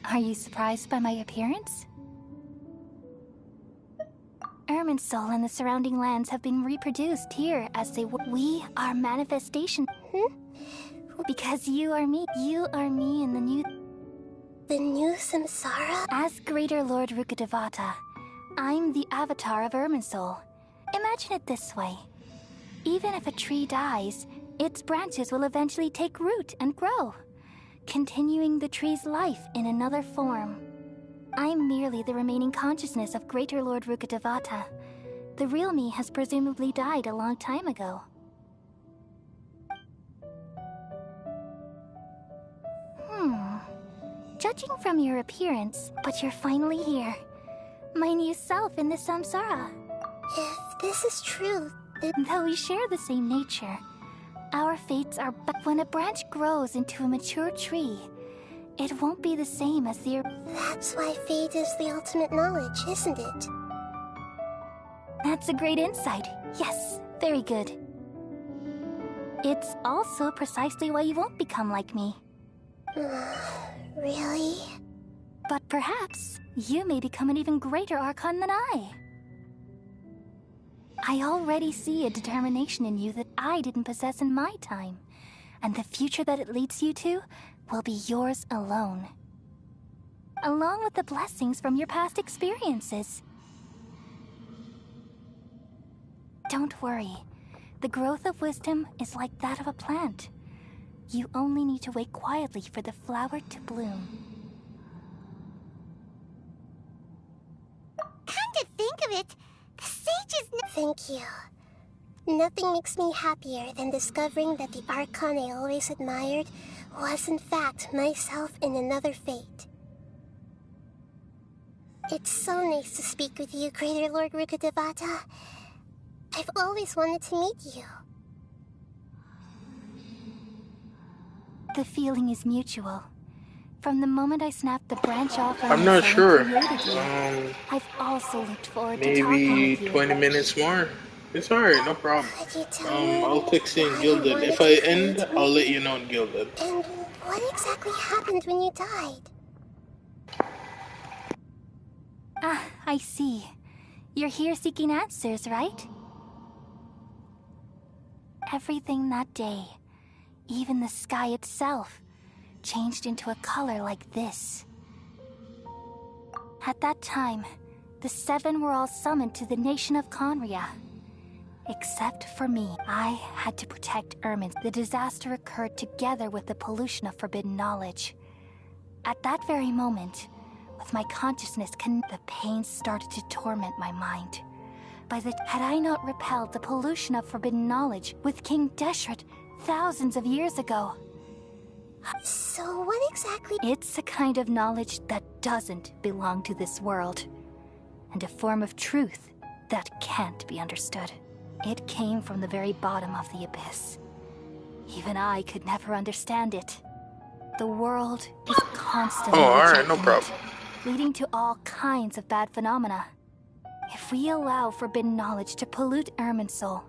Are you surprised by my appearance? Irminsul and the surrounding lands have been reproduced here as they were. We are manifestation. Because you are me. You are me in the new... The new Samsara? As Greater Lord Rukkhadevata, I'm the avatar of Irminsul. Imagine it this way. Even if a tree dies, its branches will eventually take root and grow, continuing the tree's life in another form. I'm merely the remaining consciousness of Greater Lord Rukkhadevata. The real me has presumably died a long time ago. Judging from your appearance, but you're finally here. My new self in the Samsara. If this is true, Though we share the same nature, our fates are... But when a branch grows into a mature tree, it won't be the same as the... That's why fate is the ultimate knowledge, isn't it? That's a great insight. Yes, very good. It's also precisely why you won't become like me. Really? But perhaps you may become an even greater Archon than I. I already see a determination in you that I didn't possess in my time, and the future that it leads you to will be yours alone. Along with the blessings from your past experiences. Don't worry. The growth of wisdom is like that of a plant. You only need to wait quietly for the flower to bloom. Come to think of it, the sages... Thank you. Nothing makes me happier than discovering that the Archon I always admired was in fact myself in another fate. It's so nice to speak with you, Greater Lord Rukkhadevata. I've always wanted to meet you. The feeling is mutual. From the moment I snapped the branch off, I'm not sure. I've also looked forward to talking Maybe with you. 20 minutes more. It's alright, no problem. Could you tell me I'll text you in why Gilded. you If wanted I to end, find I'll me? let you know in Gilded. And what exactly happened when you died? Ah, I see. You're here seeking answers, right? Everything that day, even the sky itself, changed into a color like this. At that time, the 7 were all summoned to the nation of Conria. Except for me, I had to protect Ermin. The disaster occurred together with the pollution of forbidden knowledge. At that very moment, with my consciousness, the pain started to torment my mind. Had I not repelled the pollution of forbidden knowledge with King Deshret thousands of years ago? So what exactly? It's a kind of knowledge that doesn't belong to this world, and a form of truth that can't be understood. It came from the very bottom of the abyss. Even I could never understand it. The world is constantly alright, no rejecting problem. it, leading to all kinds of bad phenomena. If we allow forbidden knowledge to pollute Irminsul,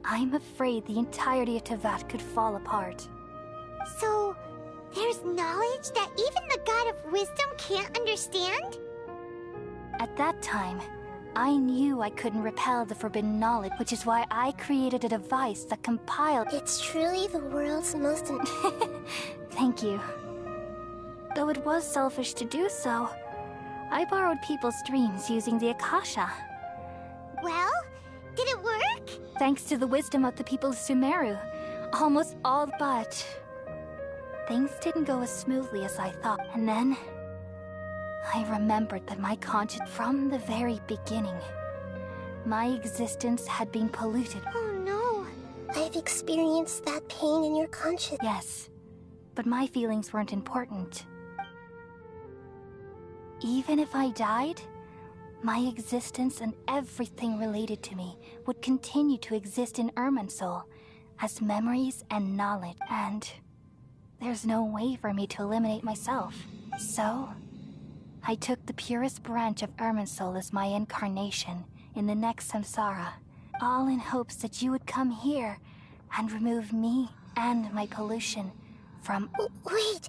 I'm afraid the entirety of Tevat could fall apart. So, there's knowledge that even the God of Wisdom can't understand? At that time, I knew I couldn't repel the forbidden knowledge, which is why I created a device that compiled... It's truly the world's most... Thank you. Though it was selfish to do so, I borrowed people's dreams using the Akasha. Well, did it work? Thanks to the wisdom of the people of Sumeru, almost all but... Things didn't go as smoothly as I thought, and then... I remembered that my conscience, from the very beginning, my existence had been polluted. Oh no. I've experienced that pain in your conscience. Yes, but my feelings weren't important. Even if I died, my existence and everything related to me would continue to exist in Irminsul as memories and knowledge, and there's no way for me to eliminate myself. So, I took the purest branch of Irminsul as my incarnation in the next samsara, all in hopes that you would come here and remove me and my pollution from... Wait!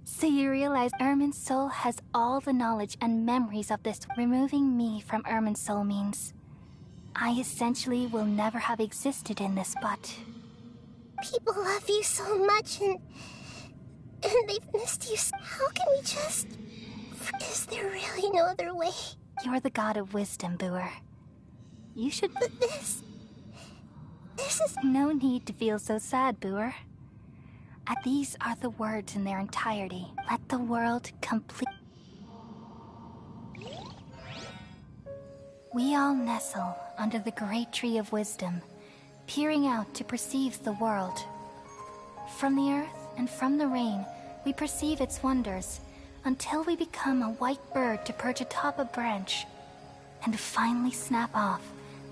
So you realize Irminsul has all the knowledge and memories of this. Removing me from Irminsul means I essentially will never have existed in this, but... People love you so much and they've missed you. How can we just... Is there really no other way? You're the god of wisdom, Booer. You should... But this is... No need to feel so sad, Booer. These are the words in their entirety. Let the world complete... We all nestle under the great tree of wisdom, peering out to perceive the world. From the earth and from the rain, we perceive its wonders, until we become a white bird to perch atop a branch, and finally snap off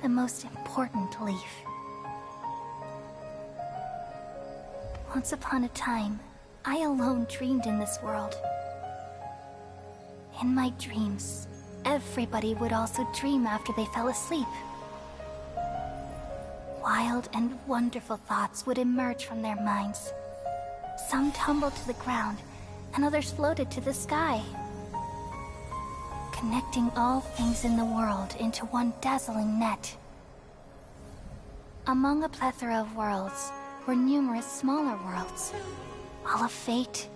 the most important leaf. Once upon a time, I alone dreamed in this world. In my dreams, everybody would also dream after they fell asleep. Wild and wonderful thoughts would emerge from their minds. Some tumbled to the ground, and others floated to the sky, connecting all things in the world into one dazzling net. Among a plethora of worlds were numerous smaller worlds, all of fate,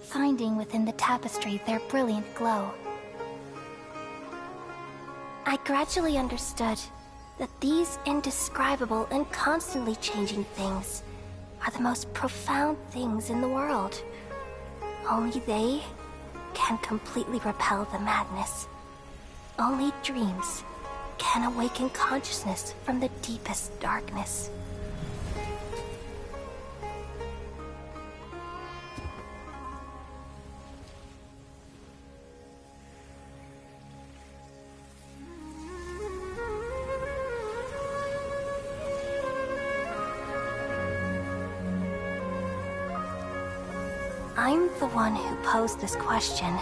finding within the tapestry their brilliant glow. I gradually understood that these indescribable and constantly changing things are the most profound things in the world. Only they can completely repel the madness. Only dreams can awaken consciousness from the deepest darkness. I'm the one who posed this question,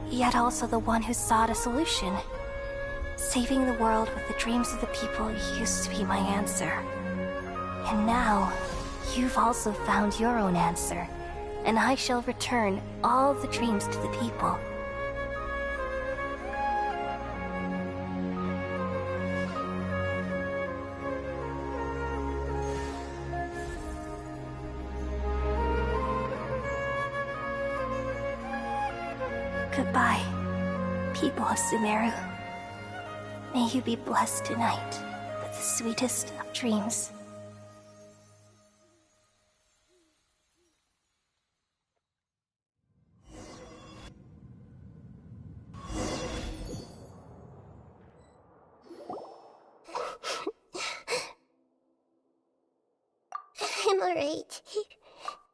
yet also the one who sought a solution. Saving the world with the dreams of the people used to be my answer. And now, you've also found your own answer, and I shall return all the dreams to the people. Goodbye, people of Sumeru. May you be blessed tonight with the sweetest of dreams. I'm alright.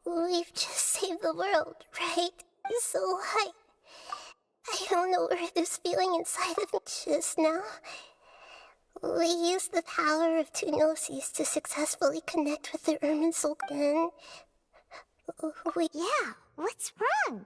We've just saved the world, right? So I don't know where this feeling inside of me just now. We used the power of two gnosis to successfully connect with the Ermin soul. Then Yeah, what's wrong?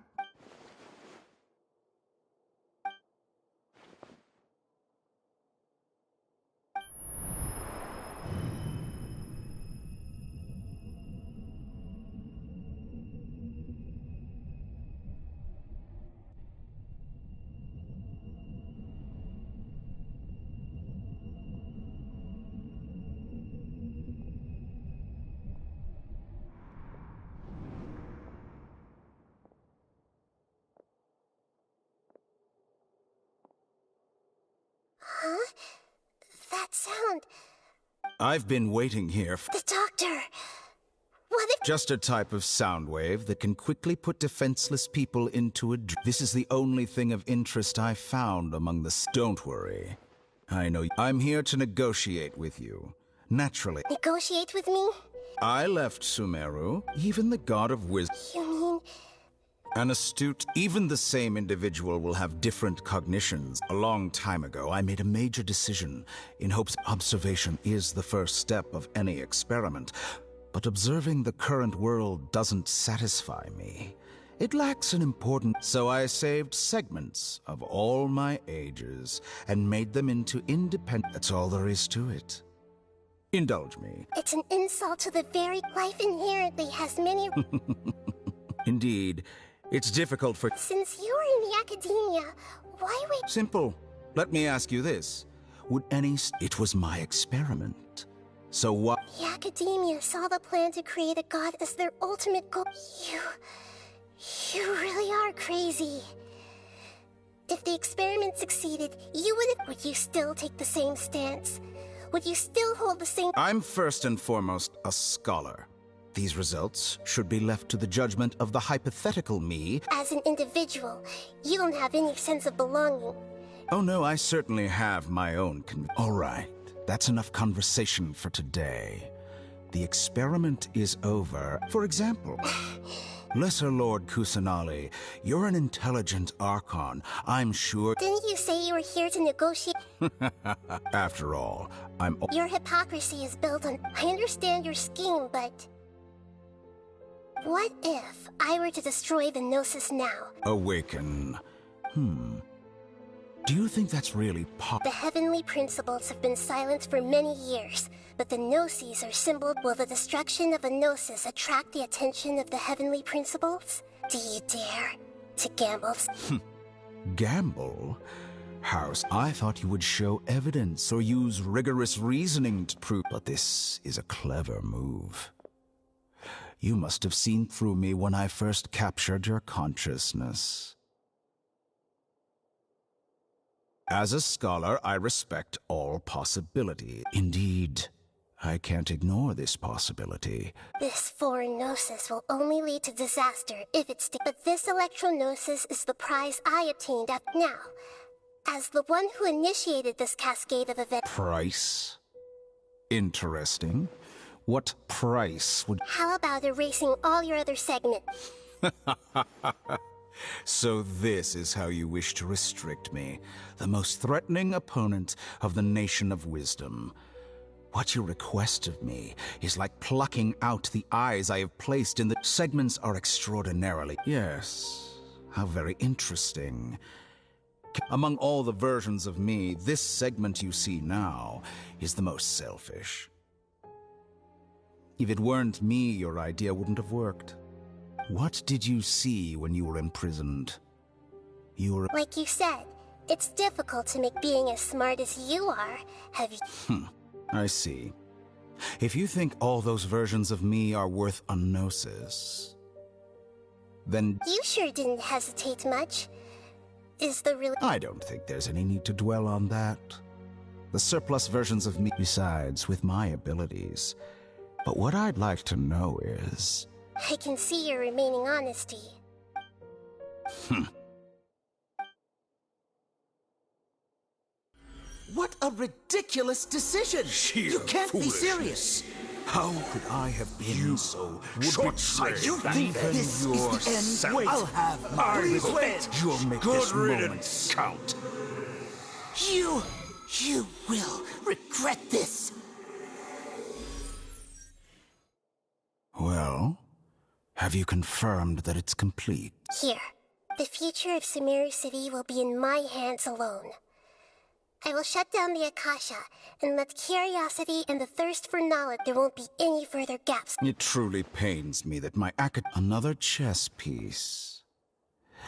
Huh? That sound. I've been waiting here for The doctor. What if... just a type of sound wave that can quickly put defenseless people into a... This is the only thing of interest I found among the... Don't worry. I know I'm here to negotiate with you. Naturally. Negotiate with me? I left Sumeru, even the god of wisdom. You mean... An astute, even the same individual will have different cognitions. A long time ago, I made a major decision in hopes observation is the first step of any experiment. But observing the current world doesn't satisfy me. It lacks an important... So I saved segments of all my ages and made them into independent... That's all there is to it. Indulge me. It's an insult to the very life inherently has many... Indeed. It's difficult for... Since you are in the academia, why would... Simple. Let me ask you this. Would any... It was my experiment. So what... The academia saw the plan to create a god as their ultimate goal. You really are crazy. If the experiment succeeded, you wouldn't... Would you still take the same stance? Would you still hold the same... I'm first and foremost a scholar. These results should be left to the judgment of the hypothetical me. As an individual, you don't have any sense of belonging. Oh no, I certainly have my own All right, that's enough conversation for today. The experiment is over. For example, Lesser Lord Kusanali, you're an intelligent Archon. I'm sure... Didn't you say you were here to negotiate? After all, I'm... Your hypocrisy is built on... I understand your scheme, but... What if I were to destroy the Gnosis now? Awaken. Do you think that's really The heavenly principles have been silent for many years, but the Gnosis are symboled. Will the destruction of a Gnosis attract the attention of the heavenly principles? Do you dare to gamble? Gamble? House, I thought you would show evidence or use rigorous reasoning to prove... But this is a clever move. You must have seen through me when I first captured your consciousness. As a scholar, I respect all possibility. Indeed, I can't ignore this possibility. This foreign Gnosis will only lead to disaster if it's... But this electro-Gnosis is the prize I obtained now. As the one who initiated this cascade of events... Price? Interesting. What price would... How about erasing all your other segments? So this is how you wish to restrict me, the most threatening opponent of the Nation of Wisdom. What you request of me is like plucking out the eyes I have placed in the... Segments are extraordinarily... Yes, how very interesting. Among all the versions of me, this segment you see now is the most selfish. If it weren't me, your idea wouldn't have worked. What did you see when you were imprisoned? You were... Like you said, it's difficult to make being as smart as you are. Have you... I see. If you think all those versions of me are worth a gnosis, then... You sure didn't hesitate much. is the real... I don't think there's any need to dwell on that. The surplus versions of me besides with my abilities. But what I'd like to know is... I can see your remaining honesty. What a ridiculous decision! You can't be serious! How could I have been so short-sighted? You think this is the end? Wait, I'll have my revenge! You'll make this moment count. You will regret this! Well, have you confirmed that it's complete? Here. The future of Sumeru City will be in my hands alone. I will shut down the Akasha, and let curiosity and the thirst for knowledge, there won't be any further gaps. It truly pains me that my another chess piece.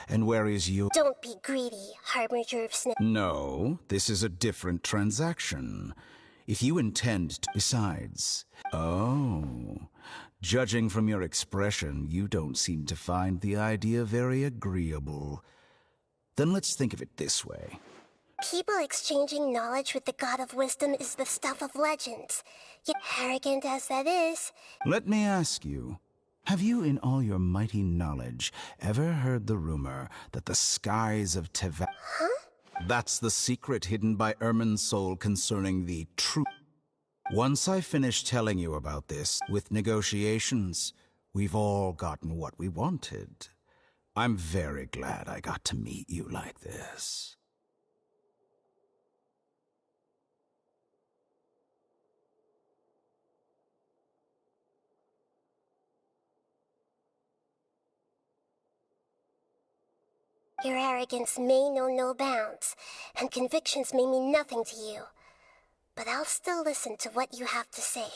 And where is your... Don't be greedy, Harbinger of Snip. No, this is a different transaction. If you intend to... Besides... Oh... Judging from your expression, you don't seem to find the idea very agreeable. Then let's think of it this way. People exchanging knowledge with the God of Wisdom is the stuff of legends. Yet arrogant as that is... Let me ask you, have you in all your mighty knowledge ever heard the rumor that the skies of Teva... Huh? That's the secret hidden by Irminsul concerning the truth. Once I finish telling you about this, with negotiations, we've all gotten what we wanted. I'm very glad I got to meet you like this. Your arrogance may know no bounds, and convictions may mean nothing to you. But I'll still listen to what you have to say.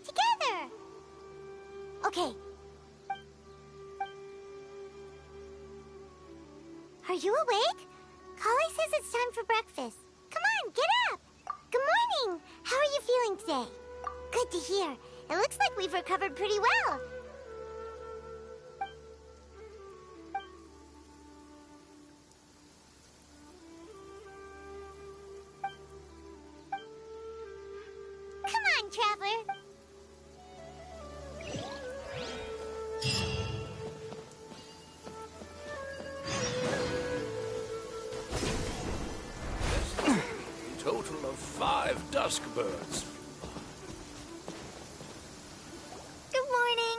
Together! Okay. Are you awake? Kali says it's time for breakfast. Come on, get up! Good morning! How are you feeling today? Good to hear. It looks like we've recovered pretty well. Come on, Traveler. Total of 5 dusk birds. Good morning.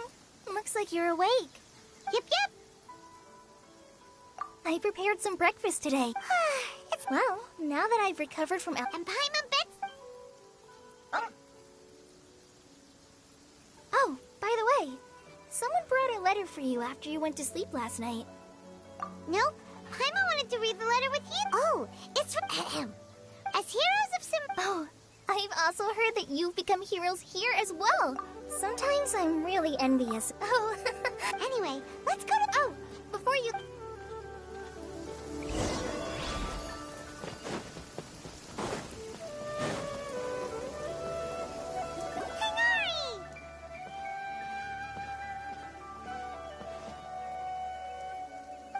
Looks like you're awake. Yep. I prepared some breakfast today. Well, now that I've recovered from... And Paimon bets... Oh, by the way, someone brought a letter for you after you went to sleep last night. Nope. Paimon wanted to read the letter with you. Oh, it's from... As heroes of Oh, I've also heard that you've become heroes here as well. Sometimes I'm really envious. Oh. Anyway, let's go to... Oh, before you...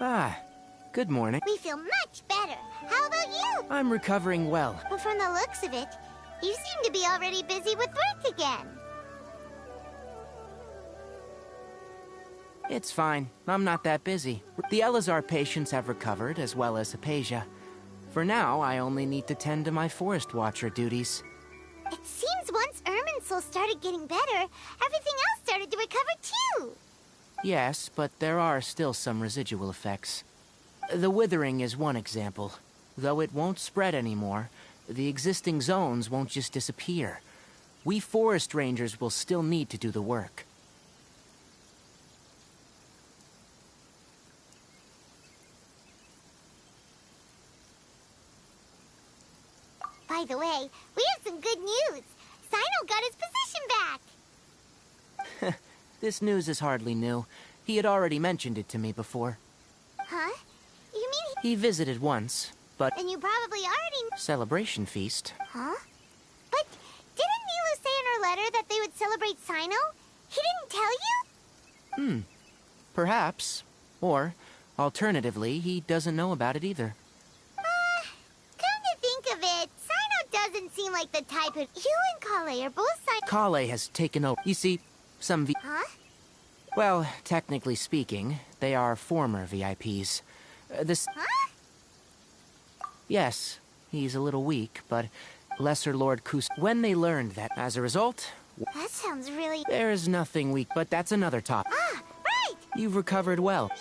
Ah, good morning. We feel much better. How about you? I'm recovering well. Well, from the looks of it, you seem to be already busy with work again. It's fine. I'm not that busy. The Elazar patients have recovered, as well as Hypatia. For now, I only need to tend to my Forest Watcher duties. It seems once Irminsul started getting better, everything else started to recover too. Yes, but there are still some residual effects. The withering is one example. Though it won't spread anymore, the existing zones won't just disappear. We forest rangers will still need to do the work. By the way, we have some good news. Sino got his position back! This news is hardly new. He had already mentioned it to me before. Huh? You mean He visited once, but... And you probably already... Celebration feast. Huh? But didn't Nilu say in her letter that they would celebrate Sino? He didn't tell you? Perhaps. Or, alternatively, he doesn't know about it either. Come to think of it, Sino doesn't seem like the type of... You and Kale are both Sino... Kale has taken over. You see, some Huh? Well, technically speaking, they are former VIPs. Huh? Yes, he's a little weak, but Lesser Lord Kus... When they learned that, as a result... That sounds really... There is nothing weak, but that's another topic. Ah, right! You've recovered well. Yay!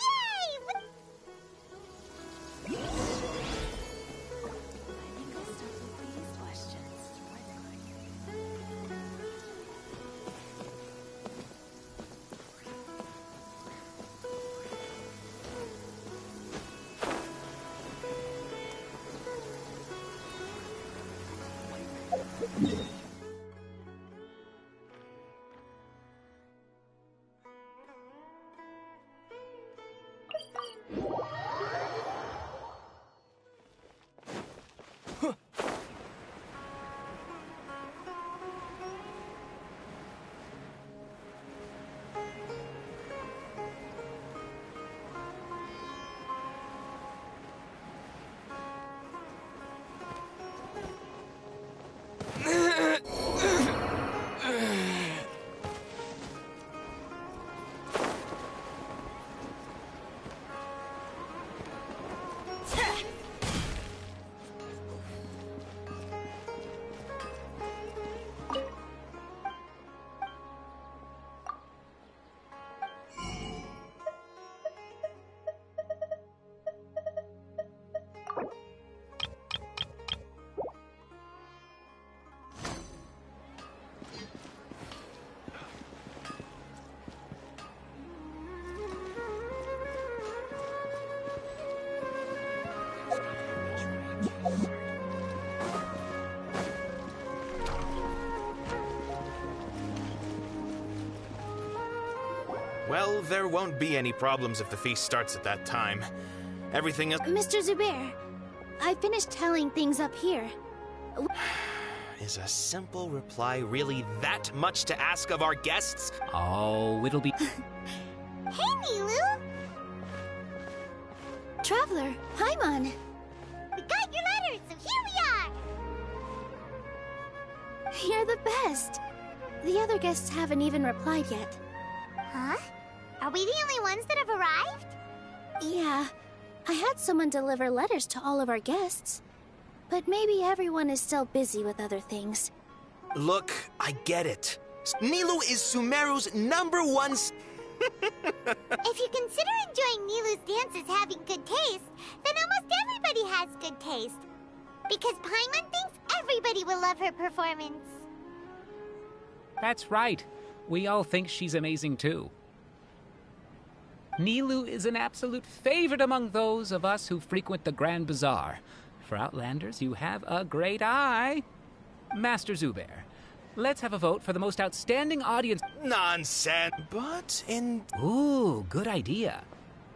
Well, there won't be any problems if the feast starts at that time. Everything else... Mr. Zubair, I finished telling things up here. Is a simple reply really that much to ask of our guests? Oh, it'll be... Hey, Nilu! Traveler, Paimon. We got your letter, so here we are! You're the best. The other guests haven't even replied yet. Huh? Are we the only ones that have arrived? Yeah. I had someone deliver letters to all of our guests. But maybe everyone is still busy with other things. Look, I get it. Nilu is Sumeru's #1... If you consider enjoying Nilu's dances having good taste, then almost everybody has good taste. Because Paimon thinks everybody will love her performance. That's right. We all think she's amazing too. Nilu is an absolute favorite among those of us who frequent the Grand Bazaar. For Outlanders, you have a great eye. Master Zubair, let's have a vote for the most outstanding audience. Nonsense. But in... Ooh, good idea.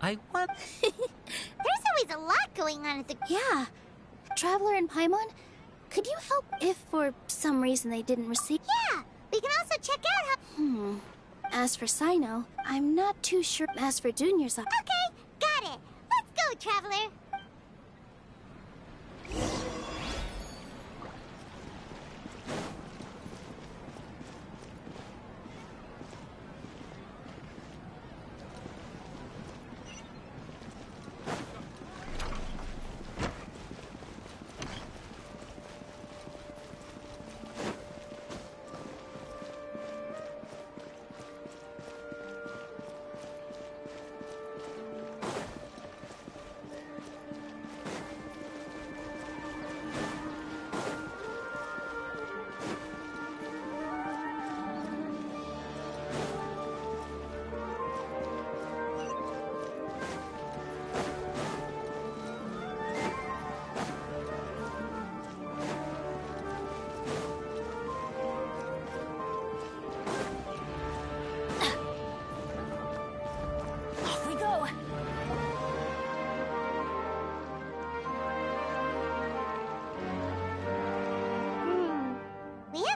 I want... There's always a lot going on at the... Yeah. Traveler and Paimon, could you help if for some reason they didn't receive... Yeah, we can also check out how... As for Sino, I'm not too sure. As for Junior's... Okay, got it. Let's go, Traveler.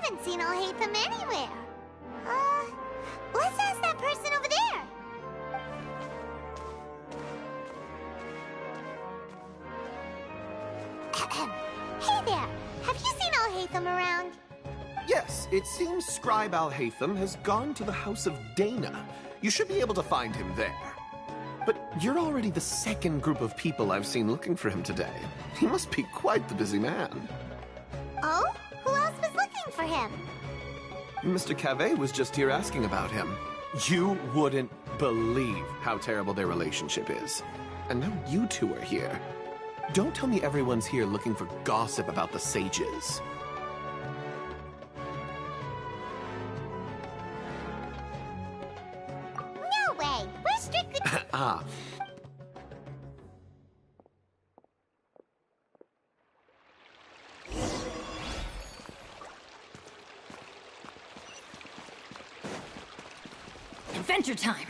haven't seen Alhaitham anywhere. Let's ask that person over there. Hey there, have you seen Alhaitham around? Yes, it seems Scribe Alhaitham has gone to the House of Dana. You should be able to find him there. But you're already the second group of people I've seen looking for him today. He must be quite the busy man. Oh? Who else was looking for him? Mr. Cavey was just here asking about him. You wouldn't believe how terrible their relationship is. And now you two are here. Don't tell me everyone's here looking for gossip about the sages. No way! We're strictly... Ah. Adventure time!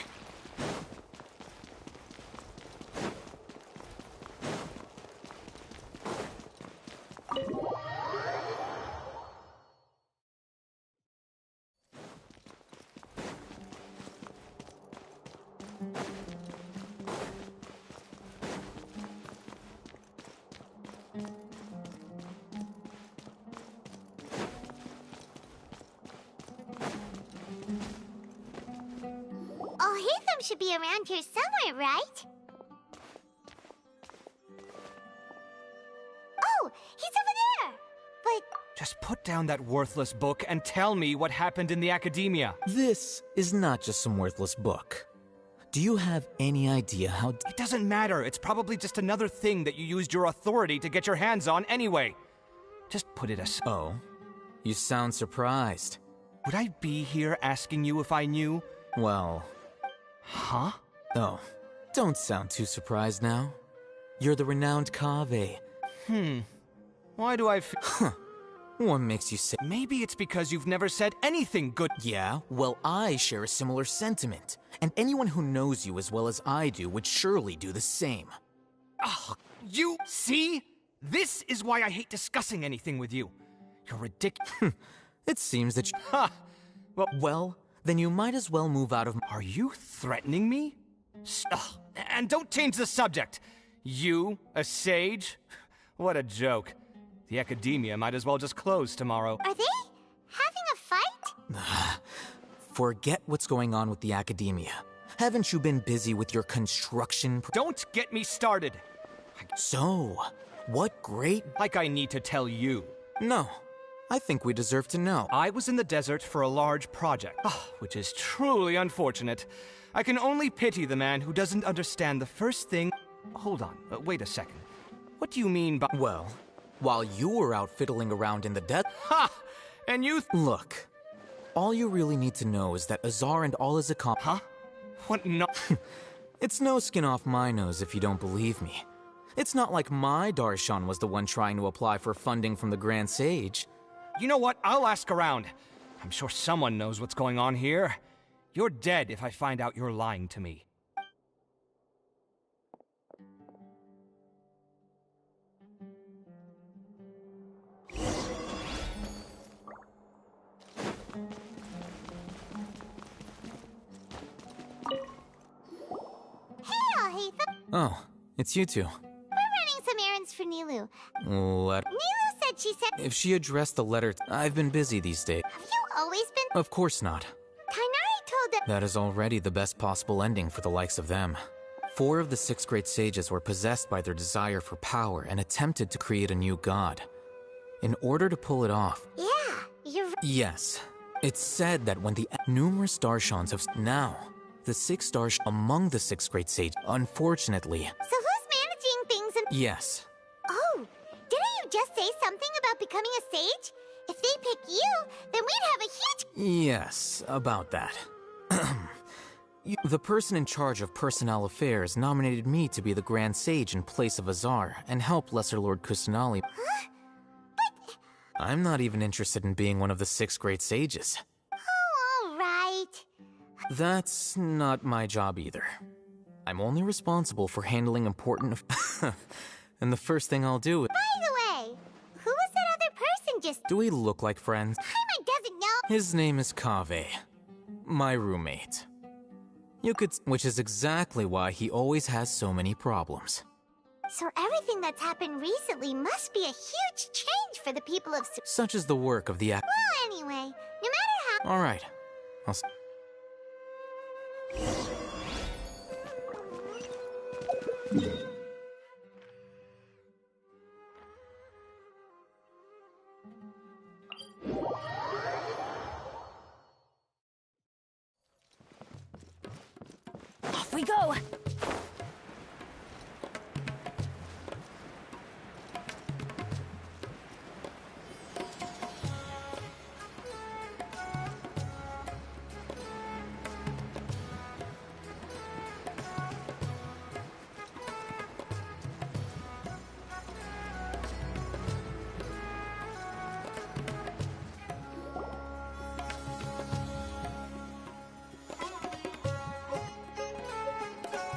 Alhaitham should be around here somewhere, right? Oh, he's over there! But... Just put down that worthless book and tell me what happened in the academia. This is not just some worthless book. Do you have any idea how... It doesn't matter. It's probably just another thing that you used your authority to get your hands on anyway. Just put it aside. Oh, you sound surprised. Would I be here asking you if I knew? Well... Huh? Oh, don't sound too surprised now. You're the renowned Kaveh. Why do I feel... Huh. What makes you say... Maybe it's because you've never said anything good. Yeah, well, I share a similar sentiment. And anyone who knows you as well as I do would surely do the same. Ugh, you see? This is why I hate discussing anything with you. You're ridiculous. It seems that you... Ha! Well, then you might as well move out of... Are you threatening me? And don't change the subject. You, a sage? What a joke. The academia might as well just close tomorrow. Are they having a fight? Forget what's going on with the academia. Haven't you been busy with your construction... Don't get me started. So, what great... Like I need to tell you. No. I think we deserve to know. I was in the desert for a large project, which is truly unfortunate. I can only pity the man who doesn't understand the first thing... Hold on, wait a second. What do you mean by... Well, while you were out fiddling around in the desert... Ha! And you... Look, all you really need to know is that Azar and all his accom... Huh? What no... It's no skin off my nose if you don't believe me. It's not like my Darshan was the one trying to apply for funding from the Grand Sage. You know what? I'll ask around. I'm sure someone knows what's going on here. You're dead if I find out you're lying to me. Hey, Alhaitham! Oh, it's you two. We're running some errands for Nilu. Nilu said she said... If she addressed the letter... I've been busy these days. Have you always been... Of course not. Kainari told them... That is already the best possible ending for the likes of them. 4 of the 6 great sages were possessed by their desire for power and attempted to create a new god. In order to pull it off... Yeah, you're... Yes. It's said that when the numerous Darshans have... Now, the 6 Darsh among the 6 great sages, unfortunately... So who's managing things and... Yes. Oh, didn't you just say something about becoming a sage? If they pick you, then we'd have a huge... Yes, about that. The person in charge of personnel affairs nominated me to be the Grand Sage in place of Azar and help Lesser Lord Kusanali. Huh? But... I'm not even interested in being one of the 6 great sages. Oh, all right. That's not my job either. I'm only responsible for handling important... And the first thing I'll do is... By the way, who was that other person just... Do we look like friends? I'm a His name is Kaveh, my roommate. You could, which is exactly why he always has so many problems. So everything that's happened recently must be a huge change for the people of Such is the work of the Well, anyway, no matter how... All right. Off we go!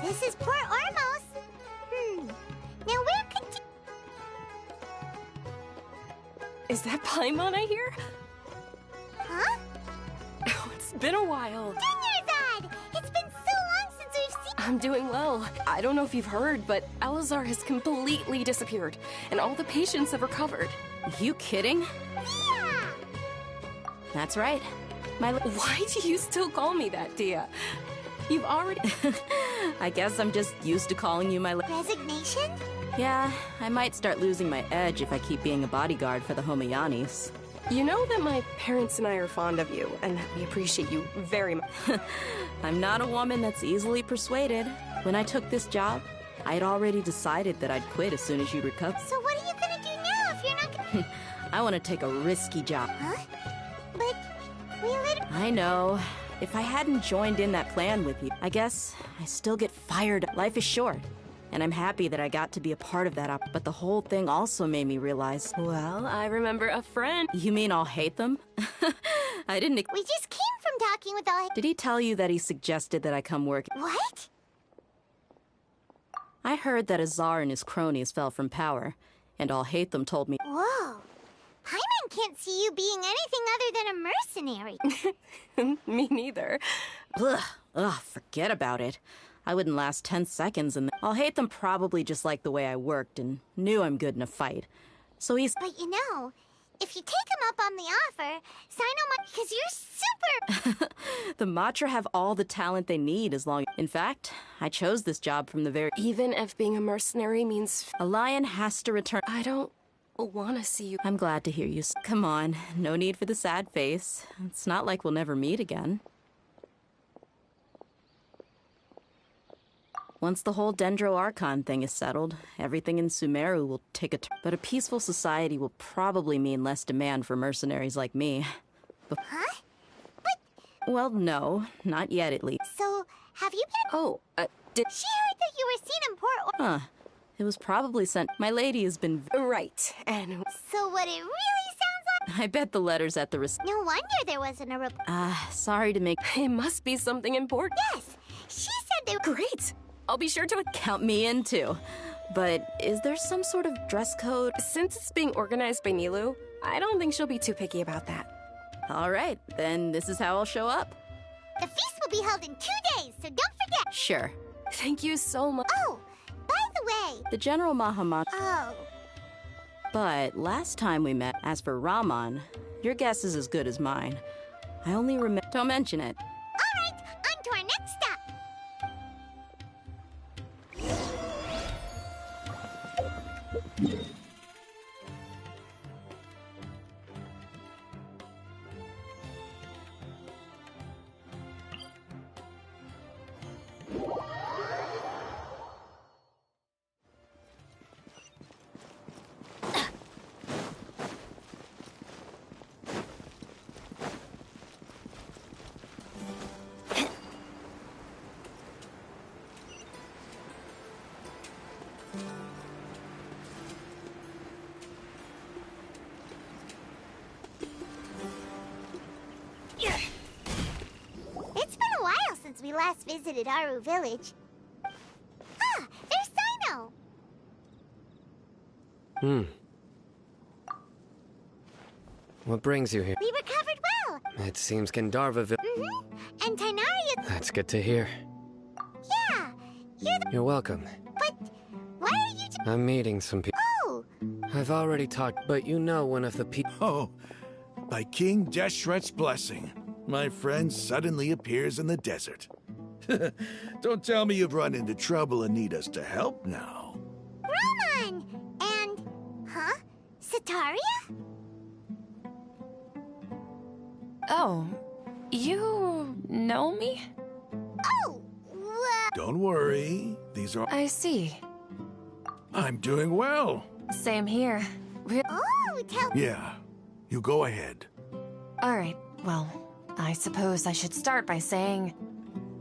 This is Port Ormos. Now where could you... Is that Paimon I hear? Huh? Oh, it's been a while. Dinyarzad! It's been so long since we've seen... I'm doing well. I don't know if you've heard, but Elazar has completely disappeared, and all the patients have recovered. You kidding? Yeah! That's right. Why do you still call me that, Dia? You've already... I guess I'm just used to calling you my... Resignation? Yeah, I might start losing my edge if I keep being a bodyguard for the Homayanis. You know that my parents and I are fond of you, and we appreciate you very much. I'm not a woman that's easily persuaded. When I took this job, I had already decided that I'd quit as soon as you recover. So what are you gonna do now if you're not gonna... I want to take a risky job. Huh? But we literally... I know. If I hadn't joined in that plan with you, I guess I still get fired. Life is short, and I'm happy that I got to be a part of that. But the whole thing also made me realize... Well, I remember a friend... You mean I'll hate them? I didn't... We just came from talking with all... Did he tell you that he suggested that I come work... What? I heard that Azar and his cronies fell from power, and I'll hate them told me... Whoa. Paimon can't see you being anything other than a mercenary. Me neither. Ugh, forget about it. I wouldn't last 10 seconds and I'll hate them probably just like the way I worked and knew I'm good in a fight. So he's... But you know, if you take him up on the offer, sign on because you're super... The Matra have all the talent they need as long... In fact, I chose this job from the very... Even if being a mercenary means... A lion has to return... I don't want to see you... I'm glad to hear you... Come on, no need for the sad face. It's not like we'll never meet again. Once the whole Dendro Archon thing is settled, everything in Sumeru will take a turn. But a peaceful society will probably mean less demand for mercenaries like me. Huh? Well, no. Not yet, at least. So, have you been... Oh, did... She heard that you were seen in Port... Huh. It was probably sent... My lady has been... Right, and... So what it really sounds like... I bet the letter's at the No wonder there wasn't a sorry to make... It must be something important. Yes! She said they were... Great! I'll be sure to... Count me in, too. But is there some sort of dress code? Since it's being organized by Nilu, I don't think she'll be too picky about that. All right, then this is how I'll show up. The feast will be held in 2 days, so don't forget. Sure. Thank you so much. Oh, by the way... The General Mahamat... Oh. But last time we met, as for Raman, your guess is as good as mine. I only remember... Don't mention it. All right, on to our next stop. It's been a while since we last visited Aru Village. Ah, there's Sino! What brings you here? We recovered well. It seems Gandharvaville. And Tainaria... That's good to hear. Yeah, You're welcome. But why are you... I'm meeting some people. Oh! I've already talked, but you know one of the people... Oh, by King Deshret's blessing, my friend suddenly appears in the desert. Don't tell me you've run into trouble and need us to help now. Roman! And... Huh? Sataria? Oh, you know me? Oh, well... Don't worry, these are... I see. I'm doing well. Same here. Oh, tell... Yeah, you go ahead. Alright, well, I suppose I should start by saying...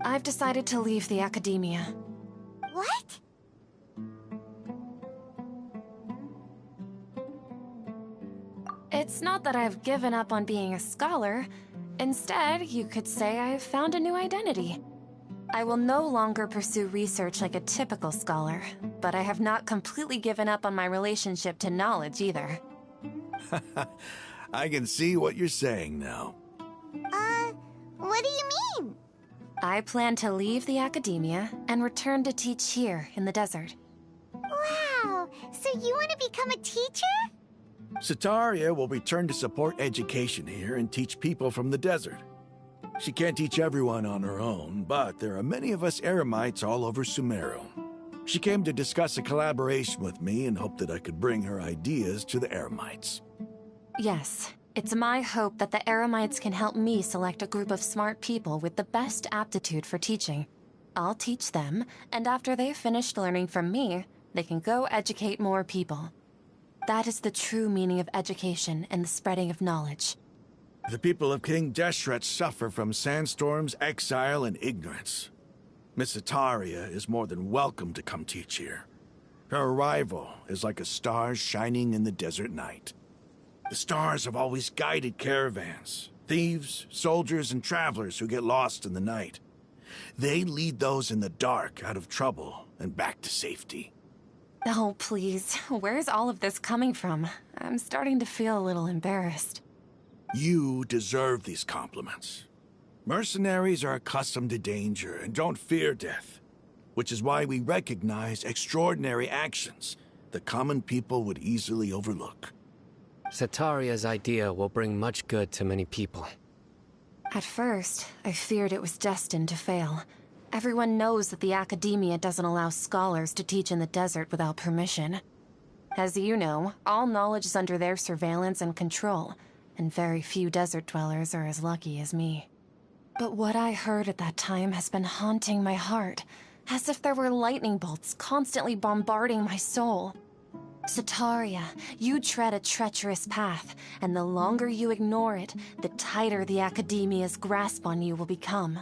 I've decided to leave the academia. What? It's not that I've given up on being a scholar. Instead, you could say I've found a new identity. I will no longer pursue research like a typical scholar, but I have not completely given up on my relationship to knowledge either. I can see what you're saying now. What do you mean? I plan to leave the academia and return to teach here in the desert. Wow, so you want to become a teacher? Sataria will return to support education here and teach people from the desert. She can't teach everyone on her own, but there are many of us Eremites all over Sumeru. She came to discuss a collaboration with me and hoped that I could bring her ideas to the Eremites. Yes, it's my hope that the Eremites can help me select a group of smart people with the best aptitude for teaching. I'll teach them, and after they've finished learning from me, they can go educate more people. That is the true meaning of education and the spreading of knowledge. The people of King Deshret suffer from sandstorms, exile, and ignorance. Miss Sataria is more than welcome to come teach here. Her arrival is like a star shining in the desert night. The stars have always guided caravans, thieves, soldiers, and travelers who get lost in the night. They lead those in the dark out of trouble and back to safety. Oh, please. Where's all of this coming from? I'm starting to feel a little embarrassed. You deserve these compliments. Mercenaries are accustomed to danger and don't fear death, which is why we recognize extraordinary actions that common people would easily overlook. Sataria's idea will bring much good to many people. At first, I feared it was destined to fail. Everyone knows that the academia doesn't allow scholars to teach in the desert without permission. As you know, all knowledge is under their surveillance and control, and very few desert dwellers are as lucky as me. But what I heard at that time has been haunting my heart, as if there were lightning bolts constantly bombarding my soul. Sataria, you tread a treacherous path, and the longer you ignore it, the tighter the academia's grasp on you will become.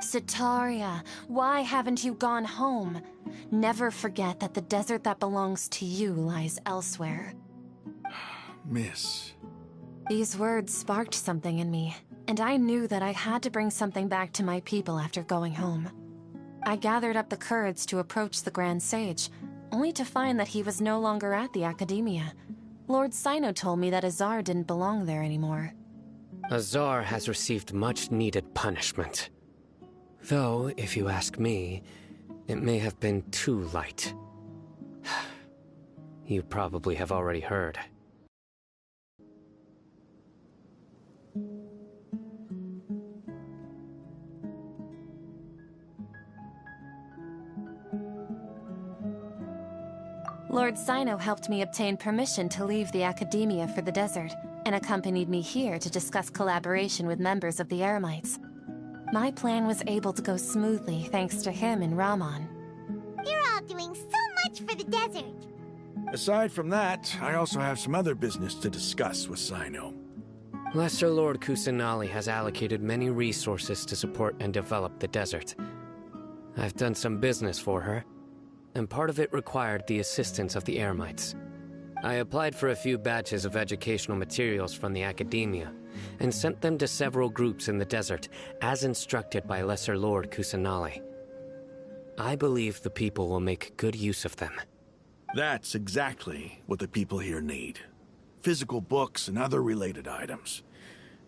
Sataria, why haven't you gone home? Never forget that the desert that belongs to you lies elsewhere. Miss. These words sparked something in me, and I knew that I had to bring something back to my people after going home. I gathered up the courage to approach the Grand Sage, only to find that he was no longer at the academia. Lord Sino told me that Azar didn't belong there anymore. Azar has received much-needed punishment. Though, if you ask me, it may have been too light. You probably have already heard. Lord Sino helped me obtain permission to leave the academia for the desert, and accompanied me here to discuss collaboration with members of the Eremites. My plan was able to go smoothly thanks to him and Rahman. You're all doing so much for the desert. Aside from that, I also have some other business to discuss with Sino. Lesser Lord Kusanali has allocated many resources to support and develop the desert. I've done some business for her, and part of it required the assistance of the Eremites. I applied for a few batches of educational materials from the academia, and sent them to several groups in the desert, as instructed by Lesser Lord Kusanali. I believe the people will make good use of them. That's exactly what the people here need. Physical books and other related items.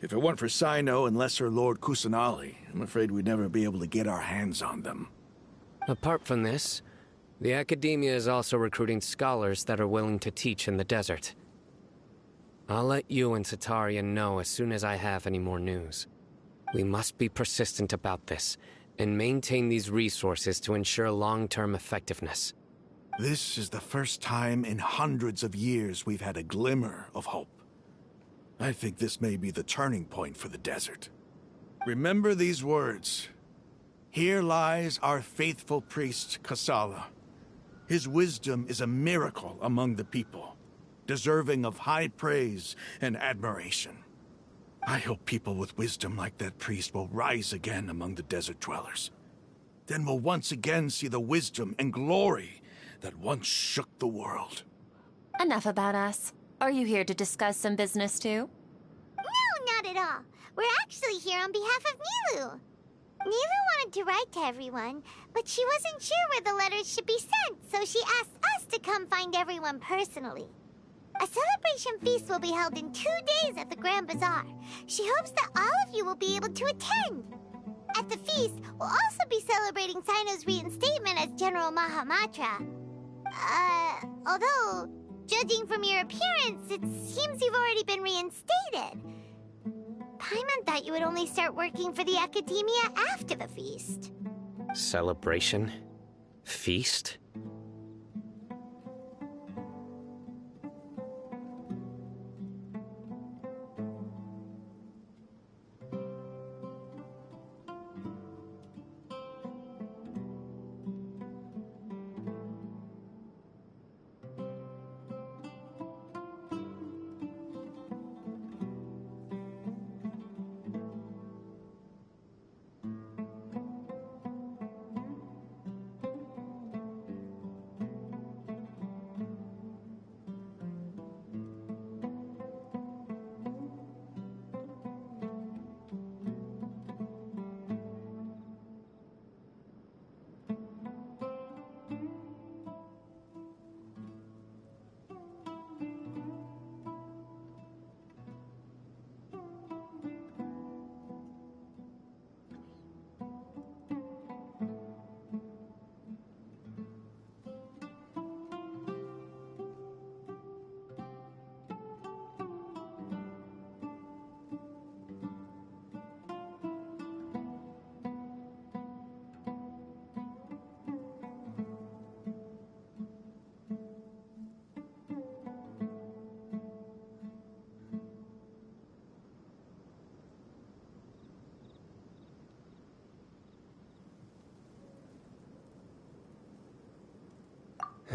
If it weren't for Sino and Lesser Lord Kusanali, I'm afraid we'd never be able to get our hands on them. Apart from this, the Academia is also recruiting scholars that are willing to teach in the desert. I'll let you and Sataria know as soon as I have any more news. We must be persistent about this, and maintain these resources to ensure long-term effectiveness. This is the first time in hundreds of years we've had a glimmer of hope. I think this may be the turning point for the desert. Remember these words. Here lies our faithful priest, Kasala. His wisdom is a miracle among the people, deserving of high praise and admiration. I hope people with wisdom like that priest will rise again among the desert dwellers. Then we'll once again see the wisdom and glory that once shook the world. Enough about us. Are you here to discuss some business too? No, not at all. We're actually here on behalf of Nilu. Nilu wanted to write to everyone, but she wasn't sure where the letters should be sent, so she asked us to come find everyone personally. A celebration feast will be held in 2 days at the Grand Bazaar. She hopes that all of you will be able to attend. At the feast, we'll also be celebrating Sino's reinstatement as General Mahamatra. Although, judging from your appearance, it seems you've already been reinstated. Paimon thought you would only start working for the Academia after the feast. Celebration? Feast?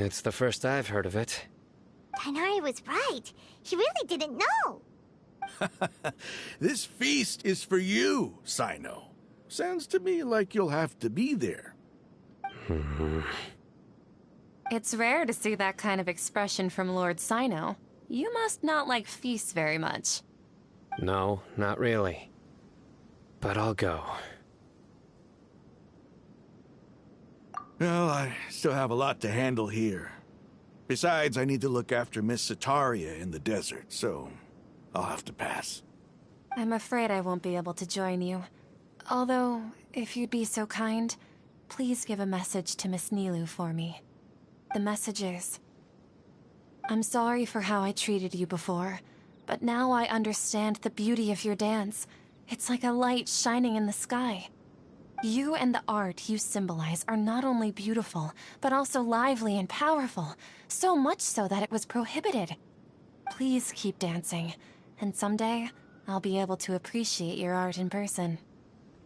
It's the first I've heard of it. Tighnari was right. He really didn't know. This feast is for you, Sino. Sounds to me like you'll have to be there. It's rare to see that kind of expression from Lord Sino. You must not like feasts very much. No, not really. But I'll go. Well, I still have a lot to handle here. Besides, I need to look after Miss Sataria in the desert, so I'll have to pass. I'm afraid I won't be able to join you. Although, if you'd be so kind, please give a message to Miss Nilu for me. The message is, I'm sorry for how I treated you before, but now I understand the beauty of your dance. It's like a light shining in the sky. You and the art you symbolize are not only beautiful, but also lively and powerful, so much so that it was prohibited. Please keep dancing, and someday I'll be able to appreciate your art in person.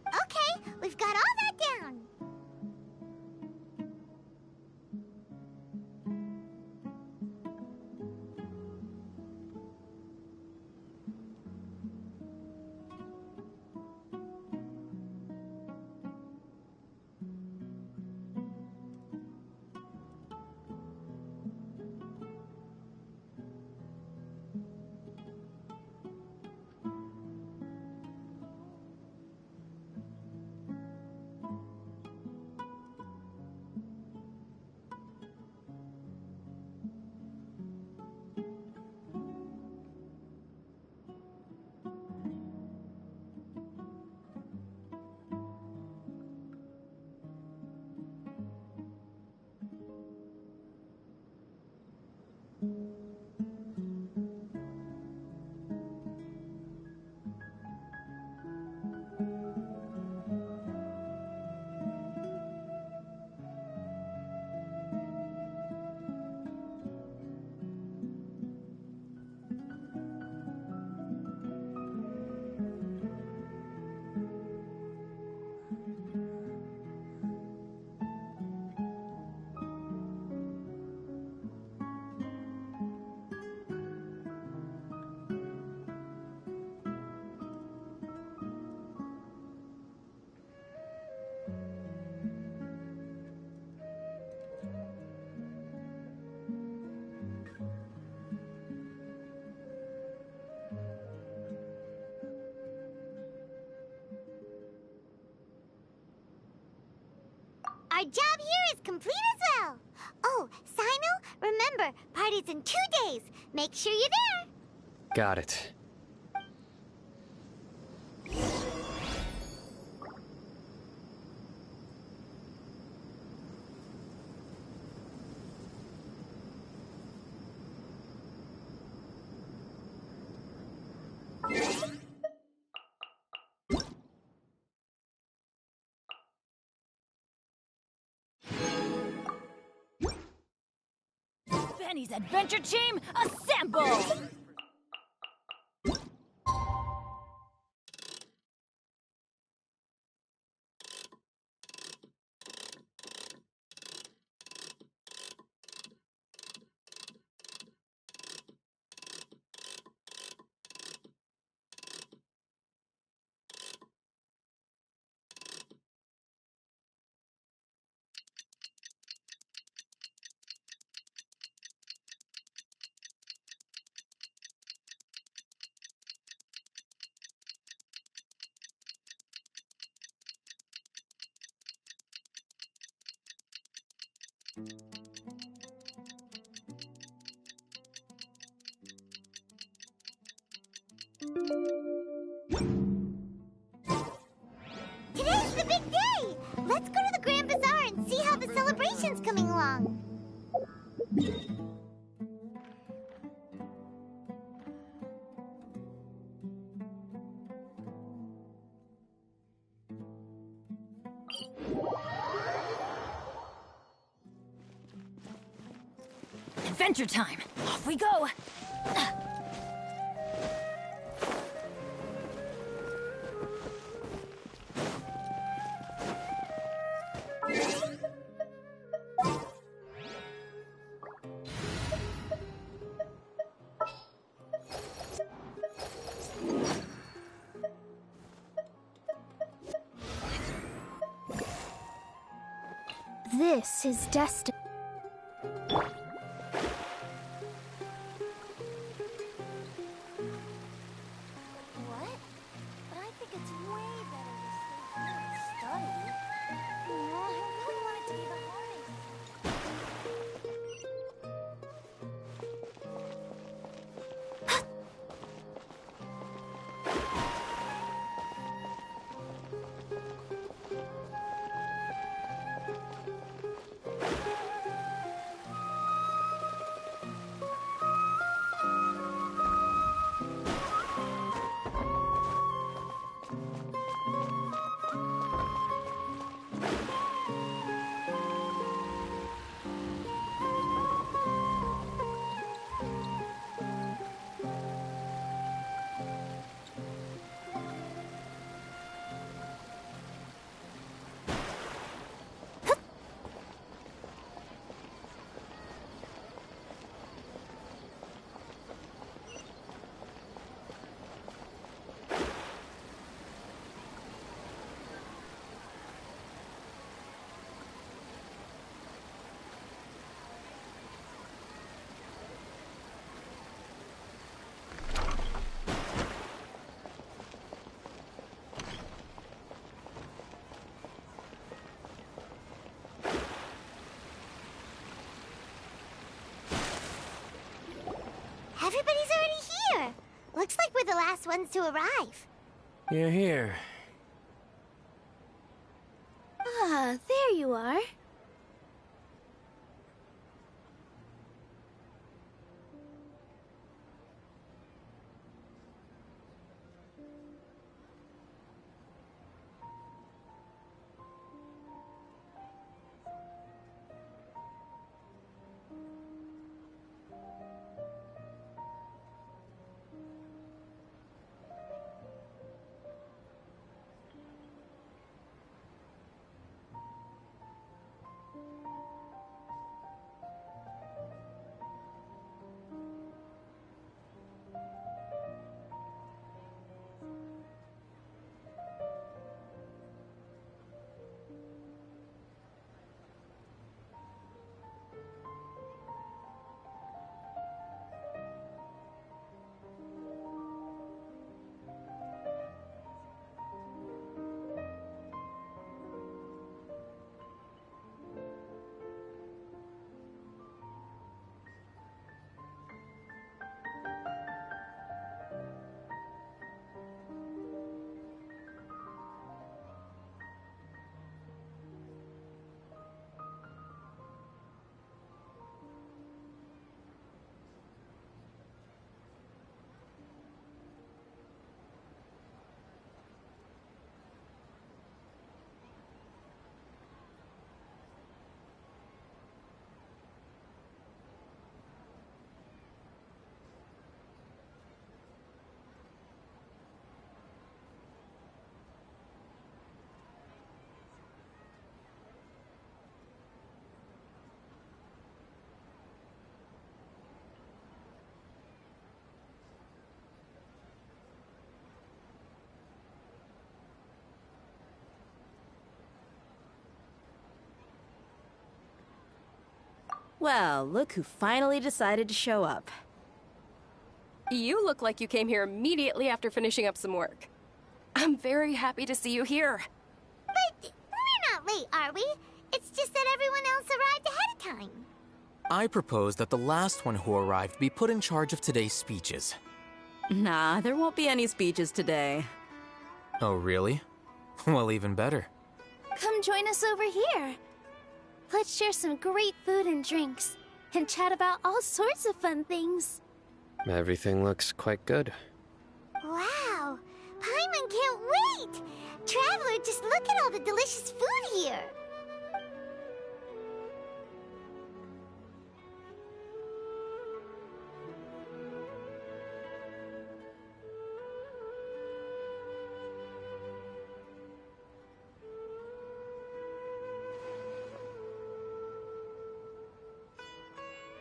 Okay, we've got all that down. our job here is complete as well. Oh, Sino, remember, party's in 2 days. Make sure you're there. Got it. Benny's adventure team, assemble! Today's the big day! Let's go to the Grand Bazaar and see how the celebration's coming along. Adventure time! Off we go! This is destiny. What? But I think it's way better to stay here and study. I really want it to be the holidays. Everybody's already here. Looks like we're the last ones to arrive. You're here. Ah, there you are. Well, look who finally decided to show up. You look like you came here immediately after finishing up some work. I'm very happy to see you here. But we're not late, are we? It's just that everyone else arrived ahead of time. I propose that the last one who arrived be put in charge of today's speeches. Nah, there won't be any speeches today. Oh, really? Well, even better. Come join us over here. Let's share some great food and drinks, and chat about all sorts of fun things. Everything looks quite good. Wow! Paimon can't wait! Traveler, just look at all the delicious food here!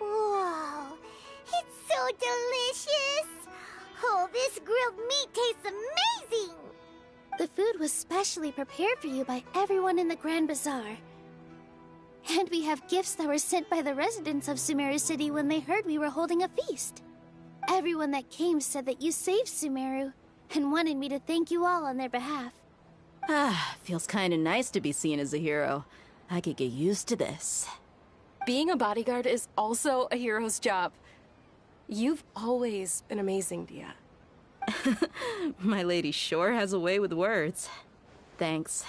Whoa! It's so delicious! Oh, this grilled meat tastes amazing! The food was specially prepared for you by everyone in the Grand Bazaar. And we have gifts that were sent by the residents of Sumeru City when they heard we were holding a feast. Everyone that came said that you saved Sumeru, and wanted me to thank you all on their behalf. Ah, feels kinda nice to be seen as a hero. I could get used to this. Being a bodyguard is also a hero's job. You've always been amazing, Dia. My lady sure has a way with words. Thanks.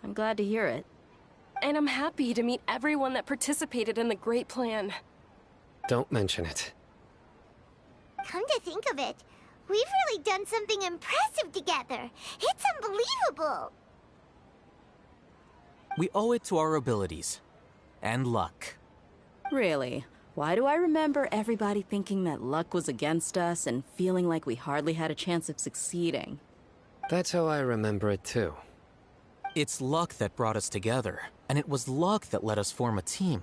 I'm glad to hear it. And I'm happy to meet everyone that participated in the great plan. Don't mention it. Come to think of it, we've really done something impressive together. It's unbelievable. We owe it to our abilities. And luck. Really? Why do I remember everybody thinking that luck was against us and feeling like we hardly had a chance of succeeding? That's how I remember it too. It's luck that brought us together, and it was luck that let us form a team.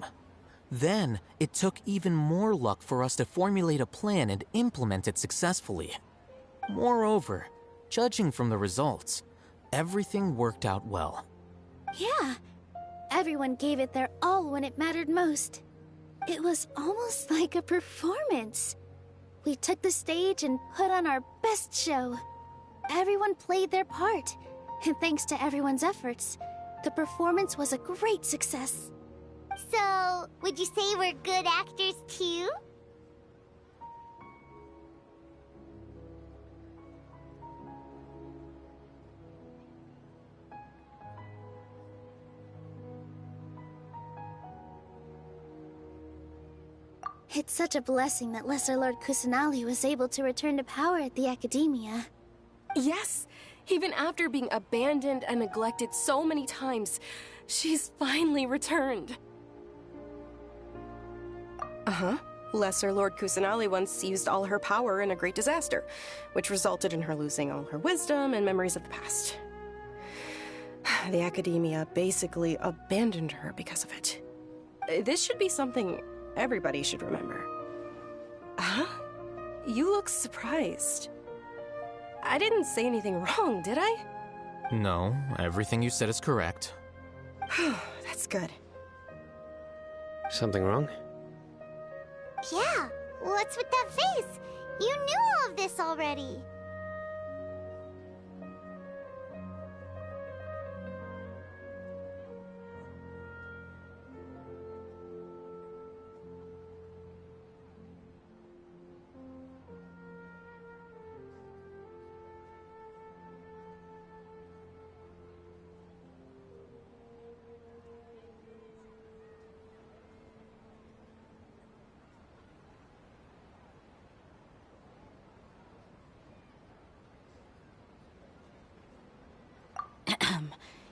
Then, it took even more luck for us to formulate a plan and implement it successfully. Moreover, judging from the results, everything worked out well. Yeah, everyone gave it their all when it mattered most. It was almost like a performance. We took the stage and put on our best show. Everyone played their part, and thanks to everyone's efforts, the performance was a great success. So, would you say we're good actors too? It's such a blessing that Lesser Lord Kusanali was able to return to power at the Academia. Yes! Even after being abandoned and neglected so many times, she's finally returned. Uh-huh. Lesser Lord Kusanali once used all her power in a great disaster, which resulted in her losing all her wisdom and memories of the past. The Academia basically abandoned her because of it. This should be something everybody should remember. Huh? You look surprised. I didn't say anything wrong, did I? No, everything you said is correct. That's good. Something wrong? Yeah, what's with that face? You knew all of this already.